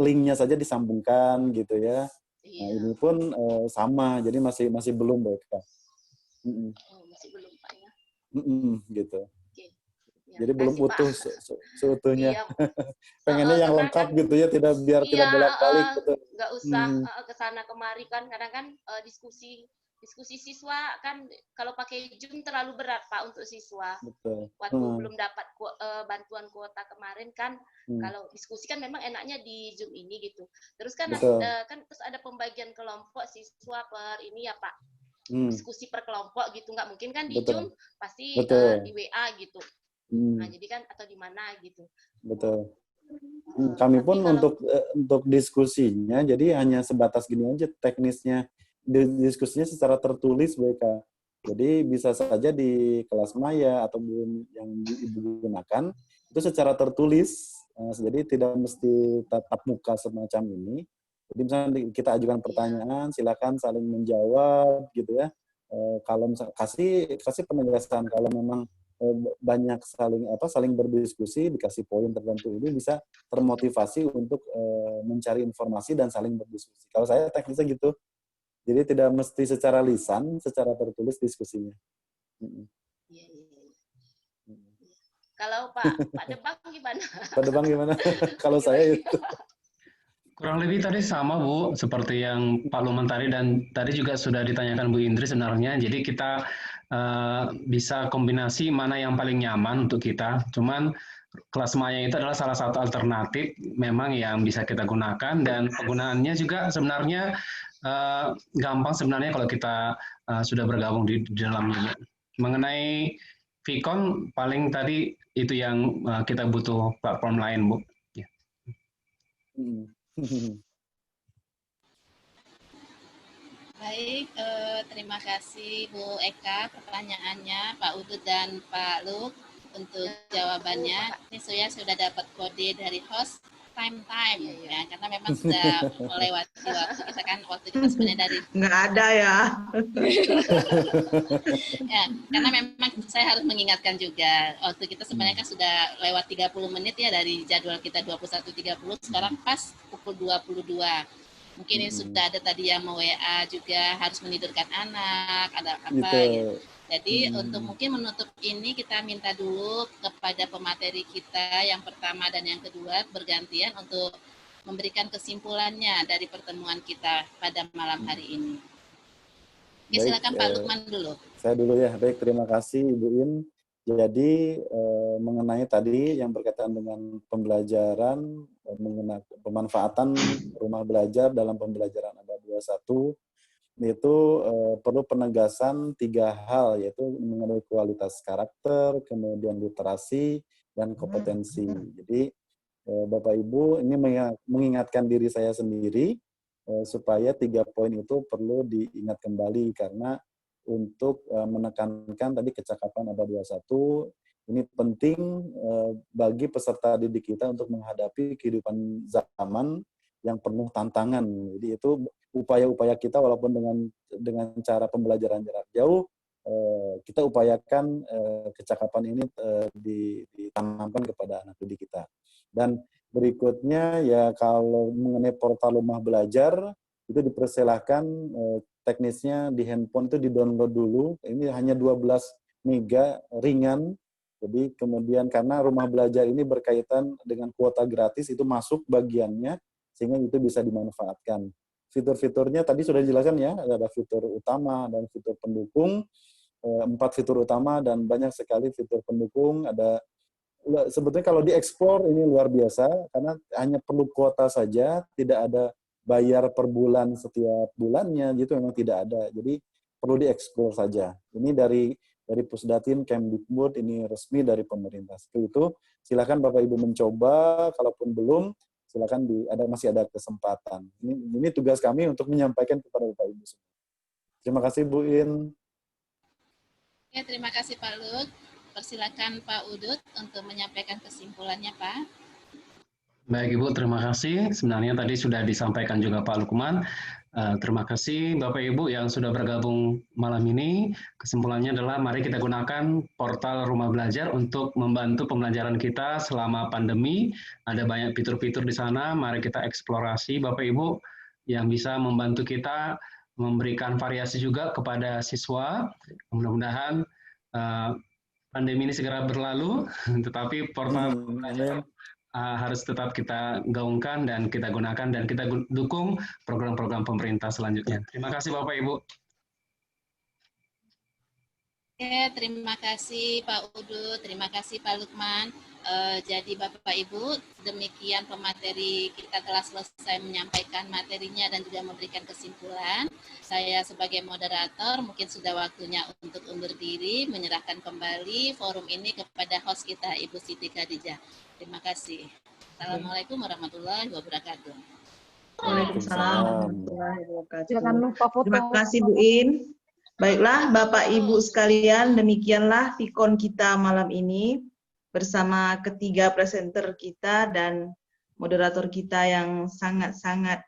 linknya saja disambungkan gitu ya. Nah, ini pun sama, jadi masih belum BK. Masih belum Pak ya. Gitu. Ya, jadi belum utuh seutuhnya. Iya. Pengennya yang lengkap kan, gitu ya, tidak tidak bolak-balik gitu. Nggak usah kesana kemari kan, kadang kan diskusi diskusi siswa kan kalau pakai Zoom terlalu berat Pak untuk siswa. Betul. Waktu belum dapat bantuan kuota kemarin kan, kalau diskusi kan memang enaknya di Zoom ini gitu. Terus kan kan terus ada pembagian kelompok siswa per ini ya Pak. Diskusi per kelompok gitu, nggak mungkin kan di Zoom, pasti di WA gitu. Nah, jadi kan atau di mana gitu. Betul. Kami pun kalau, untuk diskusinya jadi hanya sebatas gini aja teknisnya. Diskusinya secara tertulis BK. Jadi bisa saja di kelas maya atau yang Ibu gunakan itu secara tertulis. Jadi tidak mesti tatap muka semacam ini. Jadi misalnya kita ajukan pertanyaan, silakan saling menjawab gitu ya. Kalau misalnya kasih penegasan kalau memang banyak saling berdiskusi, dikasih poin tertentu, ini bisa termotivasi untuk mencari informasi dan saling berdiskusi. Kalau saya teknisnya gitu. Jadi tidak mesti secara lisan, secara tertulis diskusinya. Kalau Pak Debang gimana? Pak Debang gimana? Kalau saya itu. Kurang lebih tadi sama Bu, seperti yang Pak Luman tadi dan tadi juga sudah ditanyakan Bu Indri sebenarnya. Jadi kita bisa kombinasi mana yang paling nyaman untuk kita. Cuman kelas maya itu adalah salah satu alternatif memang yang bisa kita gunakan dan penggunaannya juga sebenarnya gampang sebenarnya kalau kita sudah bergabung di dalamnya. Mengenai Vicon paling tadi itu yang kita butuh platform lain Bu. Ya. Baik, terima kasih Bu Eka pertanyaannya, Pak Udut dan Pak Luk untuk jawabannya. Ini saya sudah dapat kode dari host time ya, karena memang sudah melewati waktu kita kan, waktu kita sebenarnya dari nggak ada ya. ya, karena memang saya harus mengingatkan juga waktu kita sebenarnya kan sudah lewat 30 menit ya dari jadwal kita 21.30, sekarang pas pukul 22. Mungkin ini sudah ada tadi yang mau WA juga, harus menidurkan anak, ada apa gitu. Jadi untuk mungkin menutup ini kita minta dulu kepada pemateri kita yang pertama dan yang kedua bergantian untuk memberikan kesimpulannya dari pertemuan kita pada malam hari ini. Oke, silakan Pak Lukman dulu. Saya dulu ya. Baik, terima kasih Ibu In. Jadi mengenai tadi yang berkaitan dengan pembelajaran, mengenai pemanfaatan rumah belajar dalam pembelajaran abad 21, itu perlu penegasan 3 hal, yaitu mengenai kualitas karakter, kemudian literasi, dan kompetensi. Jadi Bapak Ibu ini mengingatkan diri saya sendiri supaya 3 poin itu perlu diingat kembali, karena untuk menekankan tadi kecakapan abad 21 ini penting bagi peserta didik kita untuk menghadapi kehidupan zaman yang penuh tantangan. Jadi itu upaya-upaya kita walaupun dengan cara pembelajaran jarak jauh, kita upayakan kecakapan ini ditanamkan kepada anak didik kita. Dan berikutnya ya kalau mengenai portal rumah belajar itu dipersilahkan teknisnya di handphone itu di-download dulu. Ini hanya 12 mega ringan. Jadi kemudian karena rumah belajar ini berkaitan dengan kuota gratis itu masuk bagiannya sehingga itu bisa dimanfaatkan. Fitur-fiturnya tadi sudah dijelaskan ya, ada fitur utama dan fitur pendukung, 4 fitur utama dan banyak sekali fitur pendukung. Ada sebetulnya kalau dieksplor ini luar biasa karena hanya perlu kuota saja, tidak ada bayar per bulan setiap bulannya, gitu memang tidak ada. Jadi perlu dieksplor saja. Ini dari Pusdatin Kemdikbud, ini resmi dari pemerintah. Seperti itu, silakan Bapak Ibu mencoba, kalaupun belum, silakan masih ada kesempatan. Ini tugas kami untuk menyampaikan kepada Bapak Ibu semua. Terima kasih Bu In. Ya, terima kasih Pak Luk. Persilakan Pak Udut untuk menyampaikan kesimpulannya, Pak. Baik Ibu, terima kasih. Sebenarnya tadi sudah disampaikan juga Pak Lukman. Terima kasih Bapak Ibu yang sudah bergabung malam ini. Kesimpulannya adalah mari kita gunakan portal rumah belajar untuk membantu pembelajaran kita selama pandemi. Ada banyak fitur-fitur di sana, mari kita eksplorasi Bapak Ibu yang bisa membantu kita memberikan variasi juga kepada siswa. Mudah-mudahan pandemi ini segera berlalu, tetapi portal belajar harus tetap kita gaungkan dan kita gunakan dan kita dukung program-program pemerintah selanjutnya. Terima kasih Bapak Ibu. Oke, terima kasih Pak Udu, terima kasih Pak Lukman. Jadi Bapak Ibu, demikian pemateri kita telah selesai menyampaikan materinya dan juga memberikan kesimpulan. Saya sebagai moderator mungkin sudah waktunya untuk undur diri, menyerahkan kembali forum ini kepada host kita Ibu Siti Khadijah. Terima kasih. Assalamualaikum warahmatullahi wabarakatuh. Waalaikumsalam warahmatullahi wabarakatuh. Jangan lupa foto. Terima kasih Bu In. Baiklah Bapak Ibu sekalian, demikianlah Vikon kita malam ini bersama ketiga presenter kita dan moderator kita yang sangat-sangat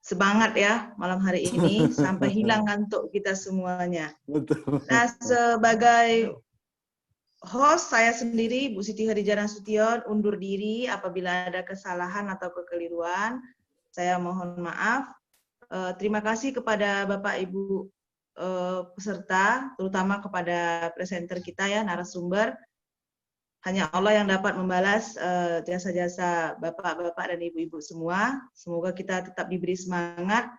semangat ya malam hari ini sampai hilang ngantuk kita semuanya. Betul. Nah, sebagai host saya sendiri Bu Siti Khadijah Nasution undur diri apabila ada kesalahan atau kekeliruan. Saya mohon maaf. Terima kasih kepada Bapak Ibu peserta, terutama kepada presenter kita ya, narasumber. Hanya Allah yang dapat membalas jasa-jasa Bapak-Bapak dan Ibu-Ibu semua. Semoga kita tetap diberi semangat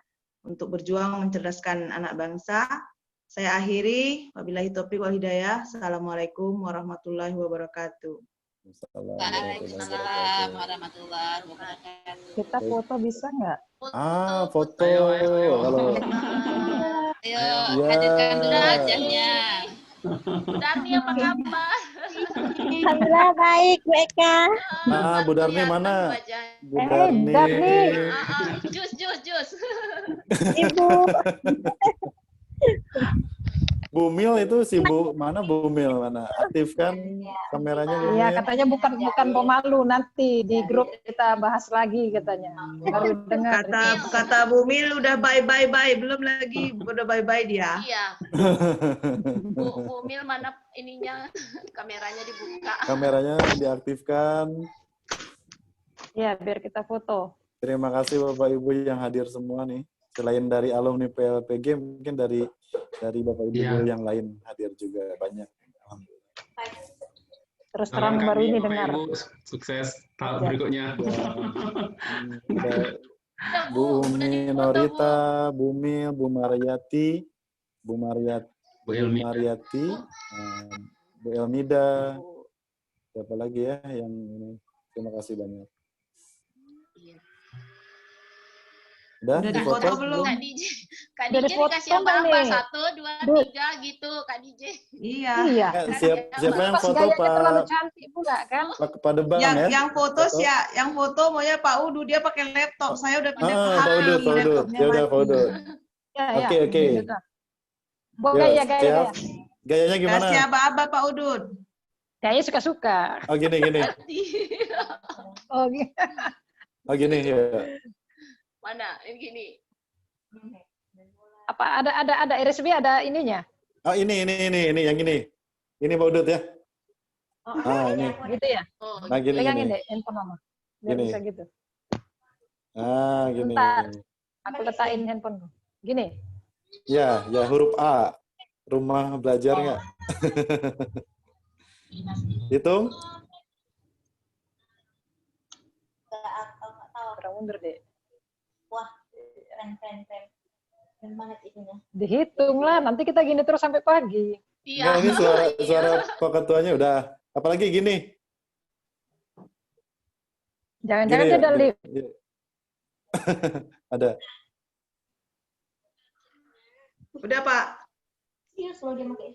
untuk berjuang mencerdaskan anak bangsa. Saya akhiri, wabillahi taufiq wal hidayah. Assalamualaikum warahmatullahi wabarakatuh. Waalaikumsalam warahmatullahi wabarakatuh. Kita foto bisa nggak? Foto. Halo. Ayo, Ya. hadirkan dulu wajahnya. Bu Darni apa kabar? Alhamdulillah baik, Bu Eka. Bu Darni Kelihatan mana? wajahnya. Bu Darni. Darni. Jus. Ibu. Bu Mil itu si Bu mana Bu Mil mana? Aktifkan kameranya Bu Iya, Mil. katanya bukan pemalu, nanti di grup kita bahas lagi katanya. Baru dengar. Kata Bu Mil udah bye belum lagi udah bye dia. Iya. Bu Mil mana ininya kameranya dibuka. Kameranya diaktifkan. Ya, biar kita foto. Terima kasih Bapak Ibu yang hadir semua nih. Selain dari alumni PLPG, mungkin dari Bapak Ibu yang lain hadir juga banyak. Terus terang baru ini dengar. Ibu, sukses tahap berikutnya. Bu Umi Norita, Bu Mil, Bu Mariati, Bu Mariati, Bu Elmida, siapa lagi ya yang ini? Terima kasih banyak. Udah difoto belum? Kak DJ dikasih apa-apa? 1, 2, 3 gitu, Kak DJ. Iya. Siapa yang foto Gayanya terlalu Pak? cantik pula kan? Pak kepada Bang Yang ya? yang foto maunya Pak Udu, dia pakai laptop. Saya udah pindah ke Pak Udut, HP. laptopnya ya udah Pak mati. Udut. Ya, Oke. Gaya. Gayanya gimana? Kasih aba-aba Pak Udut. Kayaknya suka-suka. Oh gini. Oh, gitu. Oh gini ya. Mana? Ini gini. Apa ada RSB ada ininya? Oh ini yang ini. Ini Pak Udut ya. Ini. Gitu ya? Oh, Nah gini. Pegangin deh handphone mama. Biar Gini. bisa gitu. Gini. Bentar. Aku letakin handphone. Gini. Ya huruf A. Rumah belajar nggak? Hitung. Kurang mundur deh. Wah, keren banget itunya. Dihitung lah, nanti kita gini terus sampai pagi. Iya. Nah, ini suara Pak Ketuanya udah. Apalagi gini. Jangan-jangan Gini dia ada lift. Ada. Udah Pak. Iya, selalu dia pakai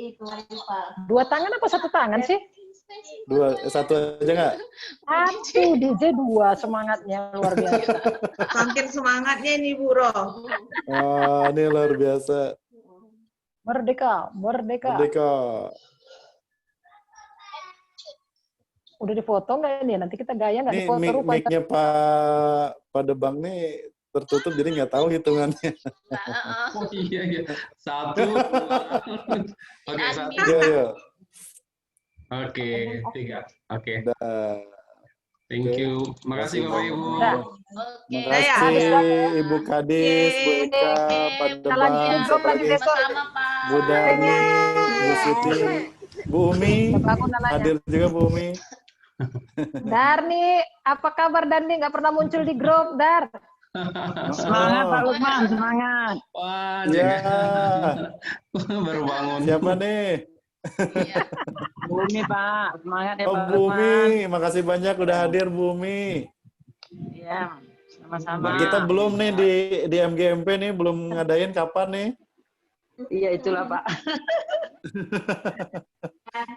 itu lupa. 2 tangan apa 1 tangan sih? 2, 1 aja nggak? 1, DJ 2, semangatnya luar biasa. Saking semangatnya ini Bu Roh. Ini luar biasa. Merdeka. Udah difoto nggak ini? Nanti kita gaya nggak Ini difoto rupanya. mic-nya Pak Debang nih tertutup jadi nggak tahu hitungannya. Oh iya. 1, 2. Oke, 1. Iya. Oke, 3. Oke. Udah. Thank you. Makasih Bapak Ibu. Terima kasih Ibu Kadis, Bu Eka, Pak Debang, siapa lagi? Sama Pak. Bu Darni, Bu Siti, Bu Umi, hadir juga Bu Umi. Darni, apa kabar Darni? Nggak pernah muncul di grup, Dar. Semangat Pak Lukman, semangat. Wah, Ya, baru bangun. siapa nih? Bumi Pak, semangat ya Oh, Pak Lukman. Bumi. Makasih banyak udah hadir, Bumi. Iya, sama-sama. Nah, kita belum nih di MGMP nih, belum ngadain kapan nih? Iya, itulah Pak.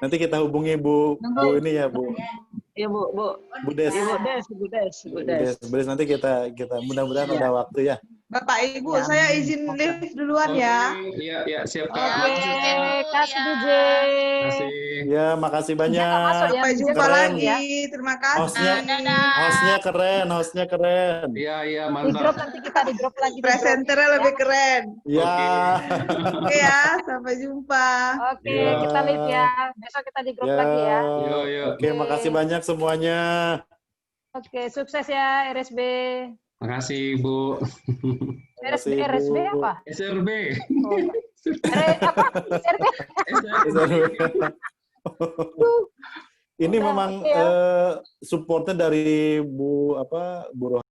Nanti kita hubungi Bu ini ya, Bu. Iya Bu Des. Bu Des. Bu Des, nanti kita mudah-mudahan ada waktu ya. Bapak Ibu, saya izin live duluan ya. Iya, siap Kak. Kasih DJ. Ya, makasih banyak. Sampai jumpa Keren. lagi. Terima kasih. Hostnya keren. Iya, Di grup nanti kita di grup lagi. Presenternya lebih keren. Ya. Oke ya, sampai jumpa. Oke, kita live ya. Besok kita di grup lagi ya. Oke, makasih banyak semuanya. Oke, sukses ya RSB. Makasih, Bu. Makasih, Bu. RSB apa? SRB. Apa? SRB? Ini memang supportnya dari Bu